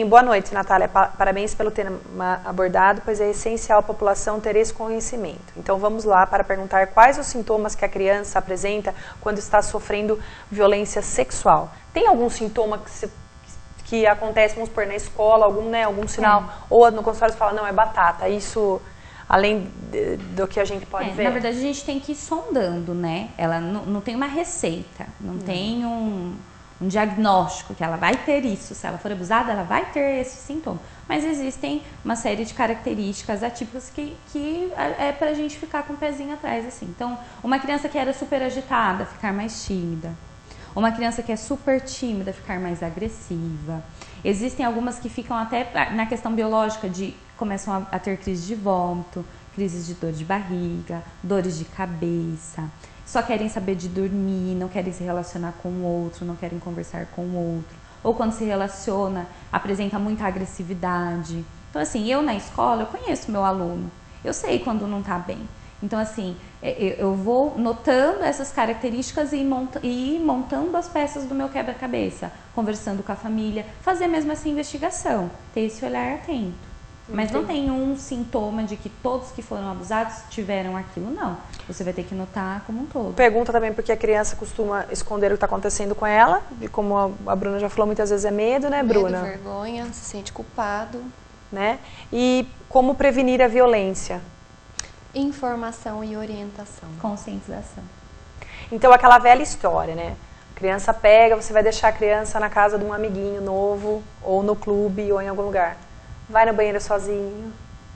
Boa noite, Natália. Parabéns pelo tema abordado, pois é essencial a população ter esse conhecimento. Então vamos lá para perguntar quais os sintomas que a criança apresenta quando está sofrendo violência sexual. Tem algum sintoma que acontece, vamos supor, na escola, algum sinal, ou no consultório você fala, não, é batata, isso... Além do que a gente pode ver? Na verdade, a gente tem que ir sondando, né? Ela não tem uma receita, não tem um diagnóstico que ela vai ter isso. Se ela for abusada, ela vai ter esse sintoma. Mas existem uma série de características atípicas que é pra gente ficar com o pezinho atrás, assim. Então, uma criança que era super agitada, ficar mais tímida. Uma criança que é super tímida, ficar mais agressiva. Existem algumas que ficam até na questão biológica começam a ter crise de vômito, crises de dor de barriga, dores de cabeça, só querem saber de dormir, não querem se relacionar com o outro, não querem conversar com o outro, ou quando se relaciona, apresenta muita agressividade. Então, assim, eu na escola, eu conheço meu aluno, eu sei quando não está bem. Então, assim, eu vou notando essas características e ir montando as peças do meu quebra-cabeça, conversando com a família, fazer mesmo essa investigação, ter esse olhar atento. Mas não tem um sintoma de que todos que foram abusados tiveram aquilo, não. Você vai ter que notar como um todo. Pergunta também porque a criança costuma esconder o que está acontecendo com ela, e como a Bruna já falou, muitas vezes é medo, né, Bruna? Medo, vergonha, se sente culpado. Né? E como prevenir a violência? Informação e orientação. Conscientização. Então, aquela velha história, né? A criança pega, você vai deixar a criança na casa de um amiguinho novo, ou no clube, ou em algum lugar. Vai no banheiro sozinho,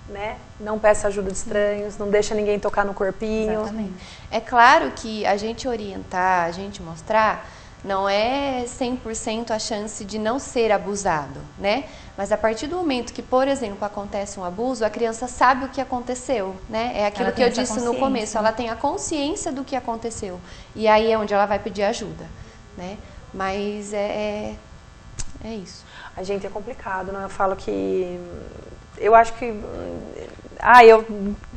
né? Não peça ajuda de estranhos, não deixa ninguém tocar no corpinho. Exatamente. É claro que a gente orientar, a gente mostrar, não é 100% a chance de não ser abusado, né? Mas a partir do momento que, por exemplo, acontece um abuso, a criança sabe o que aconteceu, né? É aquilo que eu disse no começo, ela tem a consciência do que aconteceu. E aí é onde ela vai pedir ajuda, né? Mas é isso. A gente é complicado, né? Eu falo que... Eu acho que...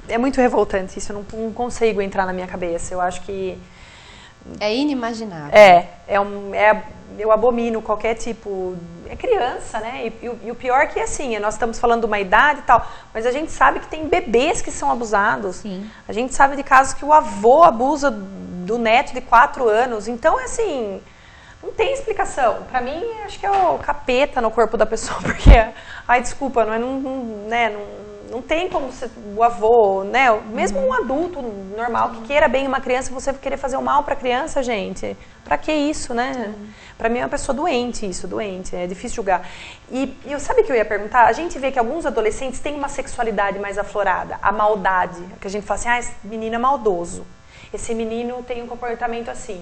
é muito revoltante isso, eu não consigo entrar na minha cabeça. Eu acho que... É inimaginável. Eu abomino qualquer tipo... É criança, né? E o pior é que, assim, nós estamos falando de uma idade e tal, mas a gente sabe que tem bebês que são abusados. Sim. A gente sabe de casos que o avô abusa do neto de 4 anos. Então, é assim... Não tem explicação. Pra mim, acho que é o capeta no corpo da pessoa, porque... Ai, desculpa, não tem como o avô, né? Mesmo um adulto normal que queira bem uma criança, você querer fazer o mal pra criança, gente. Pra que isso, né? Pra mim é uma pessoa doente isso, doente. É difícil julgar. E eu sabe o que eu ia perguntar? A gente vê que alguns adolescentes têm uma sexualidade mais aflorada. A maldade. Que a gente fala assim, esse menino é maldoso. Esse menino tem um comportamento assim.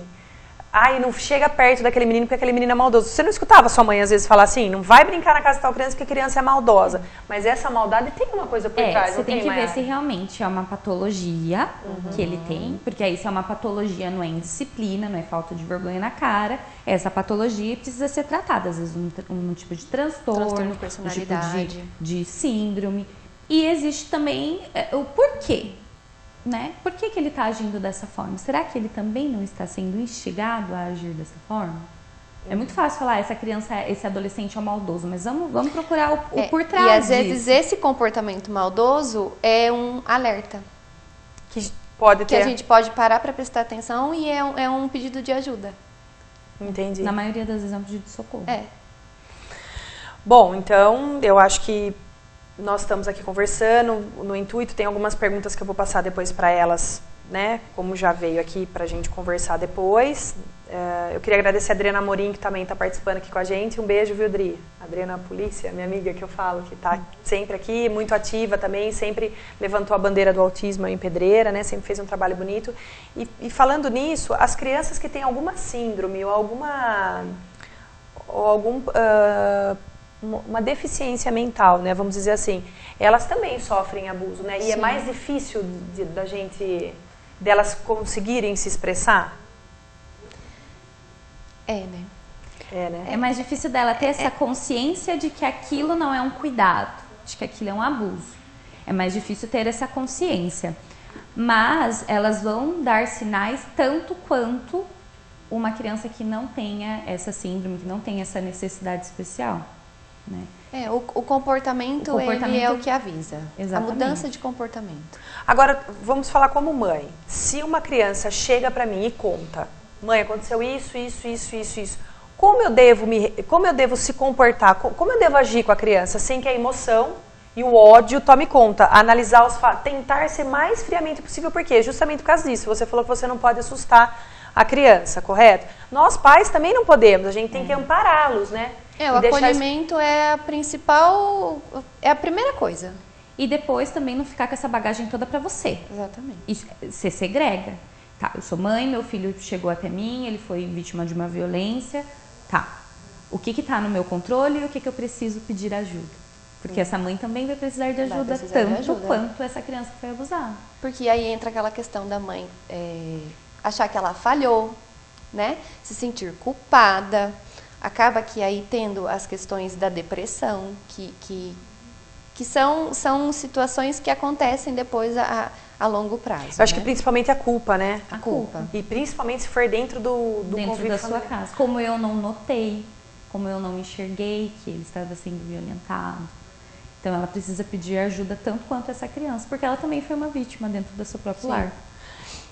Ai, não chega perto daquele menino porque aquele menino é maldoso. Você não escutava sua mãe às vezes falar assim, não vai brincar na casa de tal criança porque a criança é maldosa. Mas essa maldade tem uma coisa por trás. Você tem que ver se realmente é uma patologia que ele tem, porque aí se é uma patologia não é indisciplina, não é falta de vergonha na cara, essa patologia precisa ser tratada, às vezes um tipo de transtorno de personalidade, um tipo de síndrome. E existe também o porquê. Né? Por que ele está agindo dessa forma? Será que ele também não está sendo instigado a agir dessa forma? É muito fácil falar, essa criança, esse adolescente é um maldoso, mas vamos procurar o por trás disso. E às vezes esse comportamento maldoso é um alerta. Que pode ter. Que a gente pode parar para prestar atenção e é um pedido de ajuda. Entendi. Na maioria das vezes é um pedido de socorro. Bom, então, eu acho que nós estamos aqui conversando, no intuito, tem algumas perguntas que eu vou passar depois para elas, né? Como já veio aqui para a gente conversar depois. Eu queria agradecer a Adriana Amorim, que também está participando aqui com a gente. Um beijo, viu, Adri? Adriana Polícia, minha amiga que eu falo, que está sempre aqui, muito ativa também, sempre levantou a bandeira do autismo em Pedreira, né? Sempre fez um trabalho bonito. E falando nisso, as crianças que têm alguma síndrome ou uma deficiência mental, né? Vamos dizer assim, elas também sofrem abuso, né? E Sim. É mais difícil delas conseguirem se expressar? Né? É mais difícil dela ter essa consciência de que aquilo não é um cuidado, de que aquilo é um abuso. É mais difícil ter essa consciência. Mas elas vão dar sinais tanto quanto uma criança que não tenha essa síndrome, que não tenha essa necessidade especial, né? O comportamento, ele é o que avisa. Exatamente. A mudança de comportamento. Agora, vamos falar como mãe. Se uma criança chega para mim e conta: mãe, aconteceu isso. Como eu devo se comportar? Como eu devo agir com a criança sem que a emoção e o ódio tome conta? Analisar os fatos, tentar ser mais friamente possível. Por quê? Justamente por causa disso. Você falou que você não pode assustar a criança, correto? Nós pais também não podemos. A gente tem que ampará-los, né? O acolhimento é a principal, é a primeira coisa. E depois também não ficar com essa bagagem toda pra você. Exatamente. E você segrega. Tá, eu sou mãe, meu filho chegou até mim, ele foi vítima de uma violência. Tá, o que tá no meu controle e o que eu preciso pedir ajuda? Porque essa mãe também vai precisar de ajuda, quanto essa criança que foi abusada. Porque aí entra aquela questão da mãe achar que ela falhou, né? Se sentir culpada. Acaba que aí tendo as questões da depressão, que são situações que acontecem depois a longo prazo. Eu acho que principalmente a culpa, né? A culpa. E principalmente se for dentro do convívio da sua casa. Como eu não notei, como eu não enxerguei que ele estava sendo violentado. Então ela precisa pedir ajuda tanto quanto essa criança, porque ela também foi uma vítima dentro do seu próprio lar.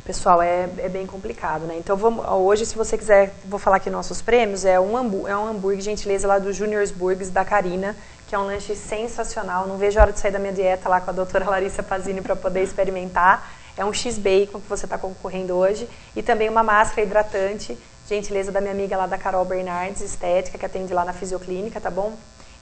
Pessoal, é bem complicado, né? Então, hoje, se você quiser, vou falar aqui nossos prêmios, é um hambúrguer, gentileza lá do Junior's Burgers, da Karina, que é um lanche sensacional. Não vejo a hora de sair da minha dieta lá com a doutora Larissa Pazini para poder experimentar. É um X-Bacon que você está concorrendo hoje. E também uma máscara hidratante, gentileza da minha amiga lá da Carol Bernardes, estética, que atende lá na Fisioclínica, tá bom?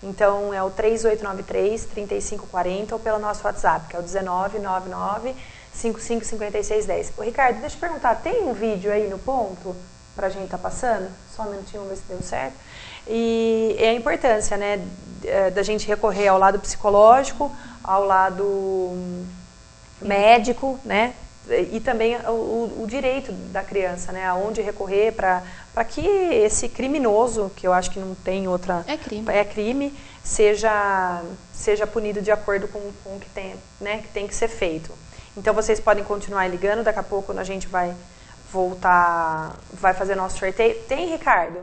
Então, é o 3893-3540 ou pelo nosso WhatsApp, que é o 1999-555610. Ô, Ricardo, deixa eu perguntar, tem um vídeo aí no ponto pra gente tá passando? Só um minutinho, vamos ver se deu certo. E é a importância, né, da gente recorrer ao lado psicológico, ao lado médico, né, e também o direito da criança, né, aonde recorrer para que esse criminoso, que eu acho que não tem outra... É crime, seja punido de acordo com o que tem, né, que tem que ser feito. Então vocês podem continuar ligando, daqui a pouco a gente vai voltar, vai fazer nosso sorteio. Tem, Ricardo?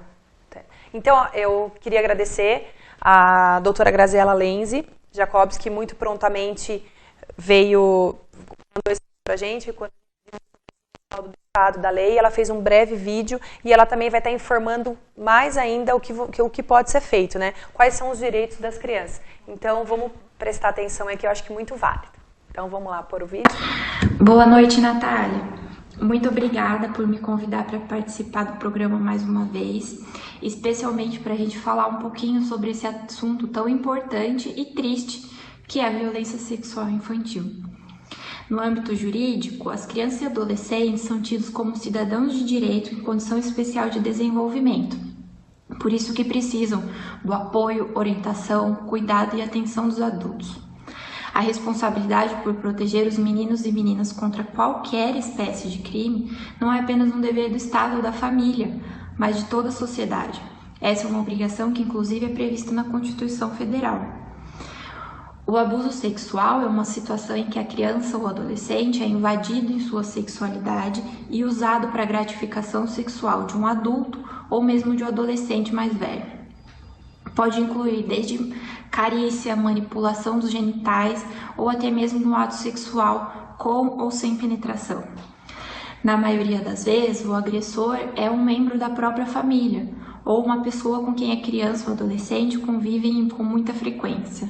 Então, eu queria agradecer a doutora Graziela Lenzi Jacobs, que muito prontamente mandou isso pra gente, quando do Estado da lei, ela fez um breve vídeo e ela também vai estar informando mais ainda o que pode ser feito, né? Quais são os direitos das crianças. Então, vamos prestar atenção aqui, eu acho que muito válido. Então, vamos lá pôr o vídeo. Boa noite, Natália. Muito obrigada por me convidar para participar do programa mais uma vez, especialmente para a gente falar um pouquinho sobre esse assunto tão importante e triste que é a violência sexual infantil. No âmbito jurídico, as crianças e adolescentes são tidos como cidadãos de direito em condição especial de desenvolvimento. Por isso que precisam do apoio, orientação, cuidado e atenção dos adultos. A responsabilidade por proteger os meninos e meninas contra qualquer espécie de crime não é apenas um dever do Estado ou da família, mas de toda a sociedade. Essa é uma obrigação que, inclusive, é prevista na Constituição Federal. O abuso sexual é uma situação em que a criança ou adolescente é invadido em sua sexualidade e usado para gratificação sexual de um adulto ou mesmo de um adolescente mais velho. Pode incluir desde carícia, manipulação dos genitais ou até mesmo um ato sexual com ou sem penetração. Na maioria das vezes, o agressor é um membro da própria família ou uma pessoa com quem a criança ou adolescente convivem com muita frequência.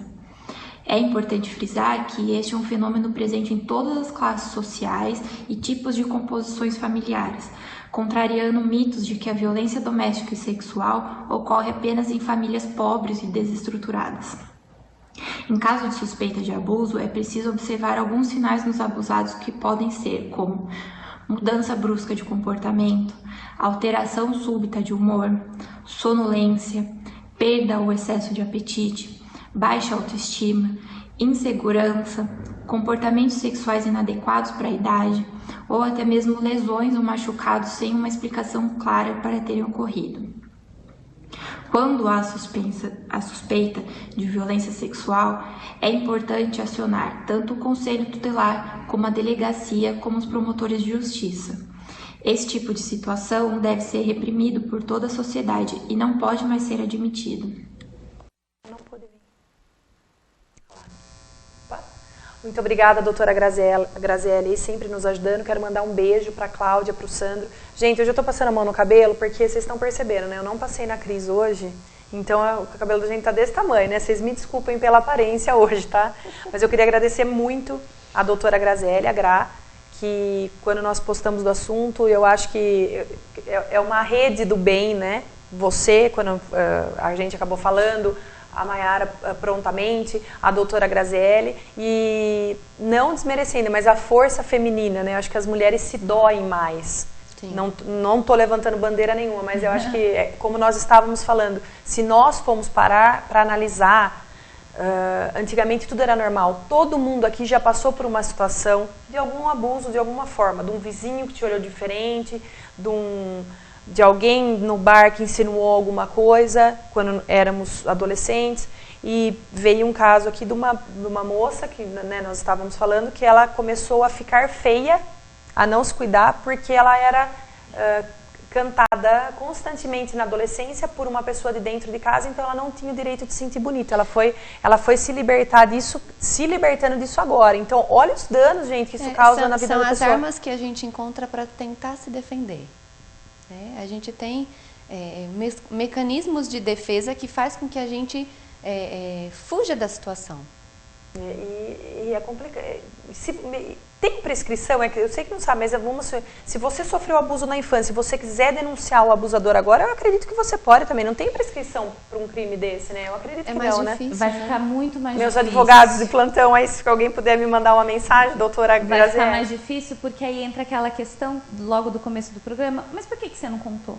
É importante frisar que este é um fenômeno presente em todas as classes sociais e tipos de composições familiares, contrariando mitos de que a violência doméstica e sexual ocorre apenas em famílias pobres e desestruturadas. Em caso de suspeita de abuso, é preciso observar alguns sinais nos abusados que podem ser, como mudança brusca de comportamento, alteração súbita de humor, sonolência, perda ou excesso de apetite, baixa autoestima, insegurança, comportamentos sexuais inadequados para a idade, ou até mesmo lesões ou machucados sem uma explicação clara para terem ocorrido. Quando há a suspeita de violência sexual, é importante acionar tanto o Conselho Tutelar como a delegacia, como os promotores de justiça. Esse tipo de situação deve ser reprimido por toda a sociedade e não pode mais ser admitido. Muito obrigada, doutora Graziele, sempre nos ajudando. Quero mandar um beijo para a Cláudia, para o Sandro. Gente, hoje eu estou passando a mão no cabelo porque vocês estão percebendo, né? Eu não passei na Cris hoje, então o cabelo da gente tá desse tamanho, né? Vocês me desculpem pela aparência hoje, tá? Mas eu queria agradecer muito a doutora Graziele, a Gra, que quando nós postamos do assunto, eu acho que é uma rede do bem, né? Você, quando a gente acabou falando, a Mayara prontamente, a doutora Graziele, e não desmerecendo, mas a força feminina, né? Eu acho que as mulheres se doem mais. Sim. Não estou levantando bandeira nenhuma, mas eu acho que, como nós estávamos falando, se nós formos parar para analisar, antigamente tudo era normal. Todo mundo aqui já passou por uma situação de algum abuso, de alguma forma, de um vizinho que te olhou diferente, de alguém no bar que insinuou alguma coisa quando éramos adolescentes. E veio um caso aqui de uma moça que, né, nós estávamos falando, que ela começou a ficar feia, a não se cuidar, porque ela era cantada constantemente na adolescência por uma pessoa de dentro de casa, então ela não tinha o direito de se sentir bonita. Ela foi se libertar disso, se libertando disso agora. Então, olha os danos, gente, que isso causa na vida da pessoa. São as armas que a gente encontra para tentar se defender. A gente tem mecanismos de defesa que faz com que a gente fuja da situação. E é complicado. Tem prescrição? Eu sei que não sabe, mas se você sofreu abuso na infância e você quiser denunciar o abusador agora, eu acredito que você pode também. Não tem prescrição para um crime desse, né? Eu acredito que não, difícil, né? Vai ficar muito mais Meus difícil. Advogados de plantão, aí se alguém puder me mandar uma mensagem, doutora Graziele. Vai ficar mais difícil porque aí entra aquela questão logo do começo do programa, mas por que você não contou?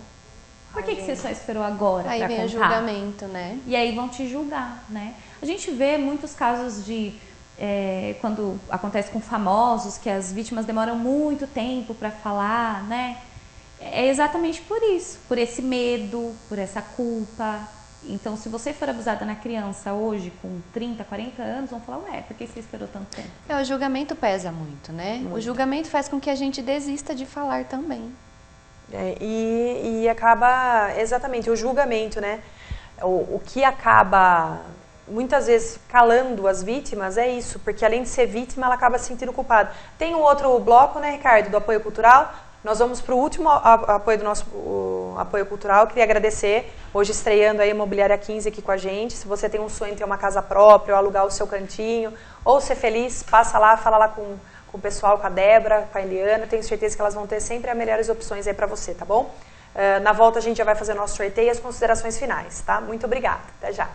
Por que você só esperou agora para contar? Aí vem o julgamento, né? E aí vão te julgar, né? A gente vê muitos casos de... quando acontece com famosos, que as vítimas demoram muito tempo para falar, né? É exatamente por isso, por esse medo, por essa culpa. Então, se você for abusada na criança hoje, com 30, 40 anos, vão falar, ué, por que você esperou tanto tempo? O julgamento pesa muito, né? Muito. O julgamento faz com que a gente desista de falar também. E acaba, exatamente, o julgamento, né? O que acaba... muitas vezes calando as vítimas é isso, porque além de ser vítima, ela acaba se sentindo culpada. Tem um outro bloco, né, Ricardo, do apoio cultural. Nós vamos para o último apoio do nosso apoio cultural. Queria agradecer, hoje estreando a Imobiliária 15 aqui com a gente. Se você tem um sonho de ter uma casa própria, ou alugar o seu cantinho, ou ser feliz, passa lá, fala lá com o pessoal, com a Débora, com a Eliana. Tenho certeza que elas vão ter sempre as melhores opções aí para você, tá bom? Na volta a gente já vai fazer o nosso sorteio e as considerações finais, tá? Muito obrigada, até já.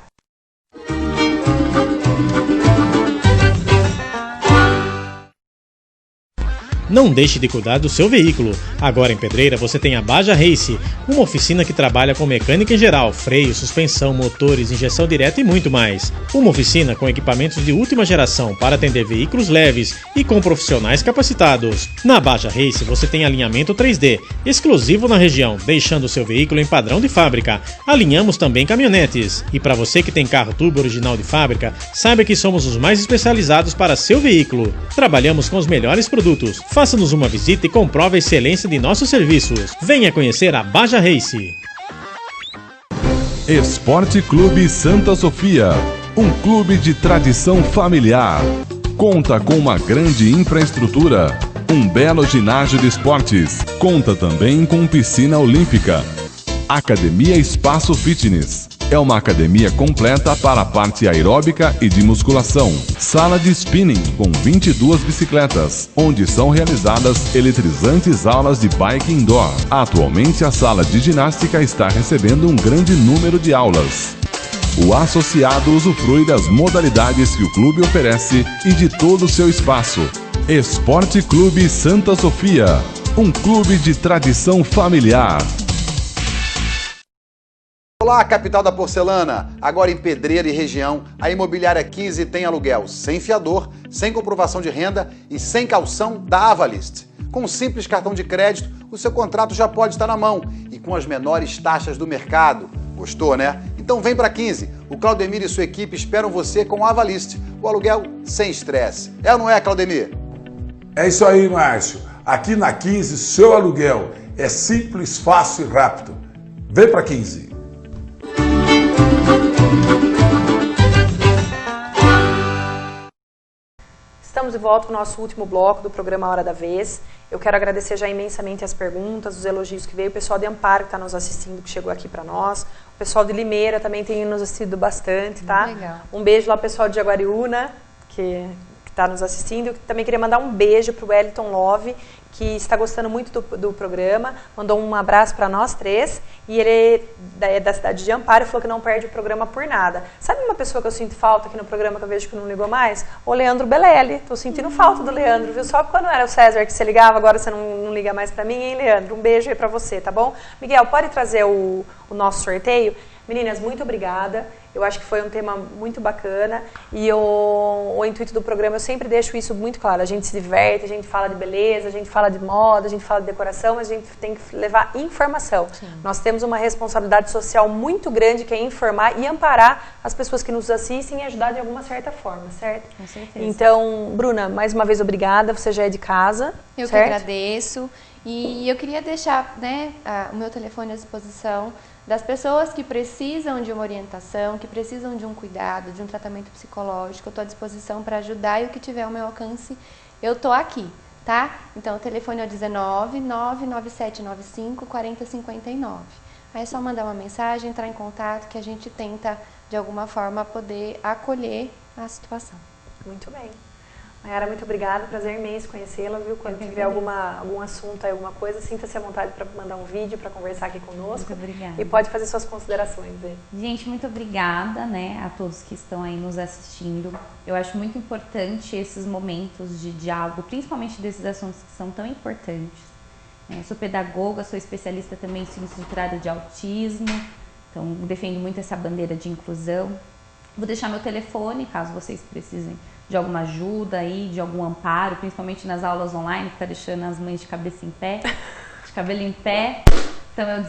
Não deixe de cuidar do seu veículo. Agora em Pedreira você tem a Baja Race, uma oficina que trabalha com mecânica em geral, freio, suspensão, motores, injeção direta e muito mais. Uma oficina com equipamentos de última geração para atender veículos leves e com profissionais capacitados. Na Baja Race você tem alinhamento 3D, exclusivo na região, deixando o seu veículo em padrão de fábrica. Alinhamos também caminhonetes. E para você que tem carro turbo original de fábrica, saiba que somos os mais especializados para seu veículo. Trabalhamos com os melhores produtos. Faça-nos uma visita e comprove a excelência de nossos serviços. Venha conhecer a Baja Race. Esporte Clube Santa Sofia, um clube de tradição familiar. Conta com uma grande infraestrutura, um belo ginásio de esportes. Conta também com piscina olímpica. Academia Espaço Fitness. É uma academia completa para a parte aeróbica e de musculação. Sala de spinning com 22 bicicletas, onde são realizadas eletrizantes aulas de bike indoor. Atualmente a sala de ginástica está recebendo um grande número de aulas. O associado usufrui das modalidades que o clube oferece e de todo o seu espaço. Esporte Clube Santa Sofia, um clube de tradição familiar. Olá, capital da porcelana! Agora em Pedreira e região, a Imobiliária 15 tem aluguel sem fiador, sem comprovação de renda e sem caução da Avalist. Com um simples cartão de crédito, o seu contrato já pode estar na mão e com as menores taxas do mercado. Gostou, né? Então vem para 15. O Claudemir e sua equipe esperam você com a Avalist, o aluguel sem estresse. É ou não é, Claudemir? É isso aí, Márcio. Aqui na 15, seu aluguel é simples, fácil e rápido. Vem para 15. Estamos de volta com o nosso último bloco do programa Hora da Vez. Eu quero agradecer já imensamente as perguntas, os elogios que veio, o pessoal de Amparo que está nos assistindo, que chegou aqui para nós. O pessoal de Limeira também tem nos assistido bastante, tá? Legal. Um beijo lá pro pessoal de Jaguariúna, que está nos assistindo. Eu também queria mandar um beijo para o Wellington Love, que está gostando muito do programa, mandou um abraço para nós três, e ele é da cidade de Amparo e falou que não perde o programa por nada. Sabe uma pessoa que eu sinto falta aqui no programa, que eu vejo que não ligou mais? O Leandro Belelli. Estou sentindo falta do Leandro, viu? Só quando era o César que você ligava, agora você não liga mais para mim, hein, Leandro? Um beijo aí para você, tá bom? Miguel, pode trazer o nosso sorteio? Meninas, muito obrigada. Eu acho que foi um tema muito bacana e o intuito do programa, eu sempre deixo isso muito claro. A gente se diverte, a gente fala de beleza, a gente fala de moda, a gente fala de decoração, mas a gente tem que levar informação. Sim. Nós temos uma responsabilidade social muito grande, que é informar e amparar as pessoas que nos assistem e ajudar de alguma certa forma, certo? Com certeza. Então, Bruna, mais uma vez obrigada, você já é de casa, Eu certo? que agradeço e eu queria deixar, né, o meu telefone à disposição das pessoas que precisam de uma orientação, que precisam de um cuidado, de um tratamento psicológico. Eu estou à disposição para ajudar e o que tiver ao meu alcance, eu estou aqui, tá? Então, o telefone é o 19 99795 4059. Aí é só mandar uma mensagem, entrar em contato, que a gente tenta, de alguma forma, poder acolher a situação. Muito bem. Mayara, muito obrigada, prazer imenso conhecê-la, viu? Quando tiver algum assunto, alguma coisa, sinta-se à vontade para mandar um vídeo, para conversar aqui conosco. Muito obrigada. E pode fazer suas considerações. Né? Gente, muito obrigada, né, a todos que estão aí nos assistindo. Eu acho muito importante esses momentos de diálogo, principalmente desses assuntos que são tão importantes. Sou pedagoga, sou especialista também em ensino estruturado de autismo, então defendo muito essa bandeira de inclusão. Vou deixar meu telefone, caso vocês precisem de alguma ajuda aí, de algum amparo, principalmente nas aulas online, que tá deixando as mães de cabeça em pé, de cabelo em pé. Então é o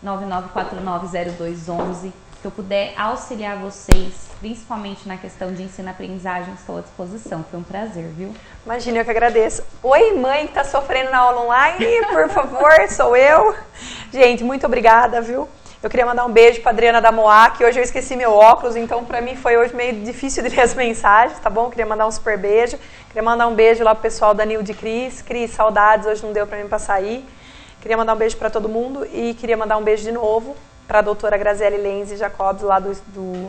19999490211. Se eu puder auxiliar vocês, principalmente na questão de ensino-aprendizagem, estou à disposição. Foi um prazer, viu? Imagina, eu que agradeço. Oi, mãe que tá sofrendo na aula online, por favor, sou eu. Gente, muito obrigada, viu? Eu queria mandar um beijo para Adriana da Moá, que hoje eu esqueci meu óculos, então para mim foi hoje meio difícil de ler as mensagens, tá bom? Eu queria mandar um super beijo. Queria mandar um beijo lá pro pessoal da Nilde Cris. Cris, saudades, hoje não deu para mim pra sair. Queria mandar um beijo para todo mundo e queria mandar um beijo de novo para a doutora Graziele Lenzi Jacobs, lá do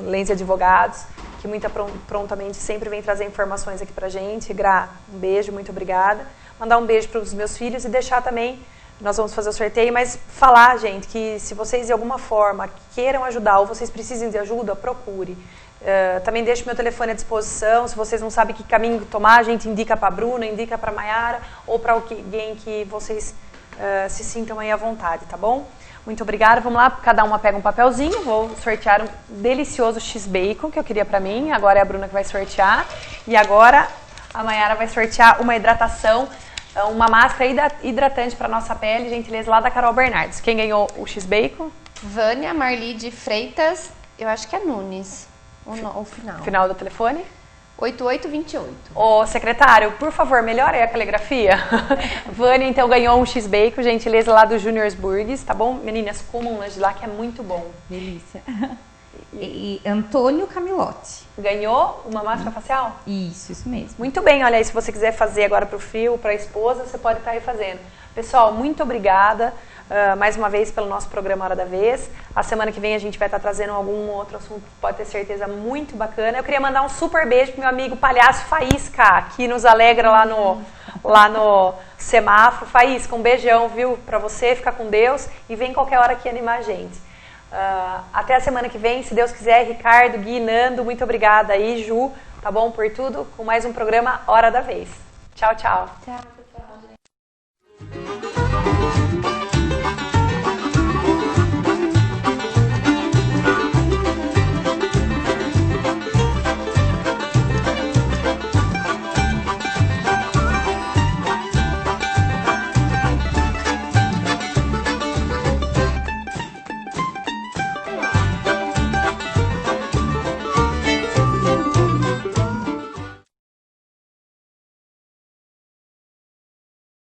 Lenzi Advogados, que muito prontamente sempre vem trazer informações aqui pra gente. Gra, um beijo, muito obrigada. Mandar um beijo para os meus filhos e deixar também... Nós vamos fazer o sorteio, mas falar, gente, que se vocês de alguma forma queiram ajudar ou vocês precisem de ajuda, procure. Também deixo meu telefone à disposição. Se vocês não sabem que caminho tomar, a gente indica para a Bruna, indica para a Mayara ou para alguém que vocês se sintam aí à vontade, tá bom? Muito obrigada. Vamos lá, cada uma pega um papelzinho. Vou sortear um delicioso X-Bacon que eu queria para mim. Agora é a Bruna que vai sortear. E agora a Mayara vai sortear uma hidratação, uma máscara hidratante para nossa pele, gentileza lá da Carol Bernardes. Quem ganhou o X-Bacon? Vânia Marli de Freitas, eu acho que é Nunes, o final. Final do telefone? 8828. Ô, secretário, por favor, melhore aí a caligrafia. Vânia, então, ganhou um X-Bacon, gentileza lá do Juniors Burgers, tá bom? Meninas, comam um lanche lá que é muito bom. Delícia. E Antônio Camilotti. Ganhou uma máscara facial? Isso mesmo. Muito bem, olha aí, se você quiser fazer agora pro fio, pra esposa, você pode estar aí fazendo. Pessoal, muito obrigada. mais uma vez pelo nosso programa Hora da Vez. A semana que vem a gente vai estar trazendo algum outro assunto, pode ter certeza, muito bacana. Eu queria mandar um super beijo pro meu amigo palhaço Faísca, que nos alegra lá no semáforo. Faísca, um beijão, viu, pra você, fica com Deus e vem qualquer hora aqui animar a gente. Até a semana que vem, se Deus quiser. Ricardo, Gui, Nando, muito obrigada aí, Ju, tá bom, por tudo, com mais um programa Hora da Vez. Tchau, tchau. Tchau.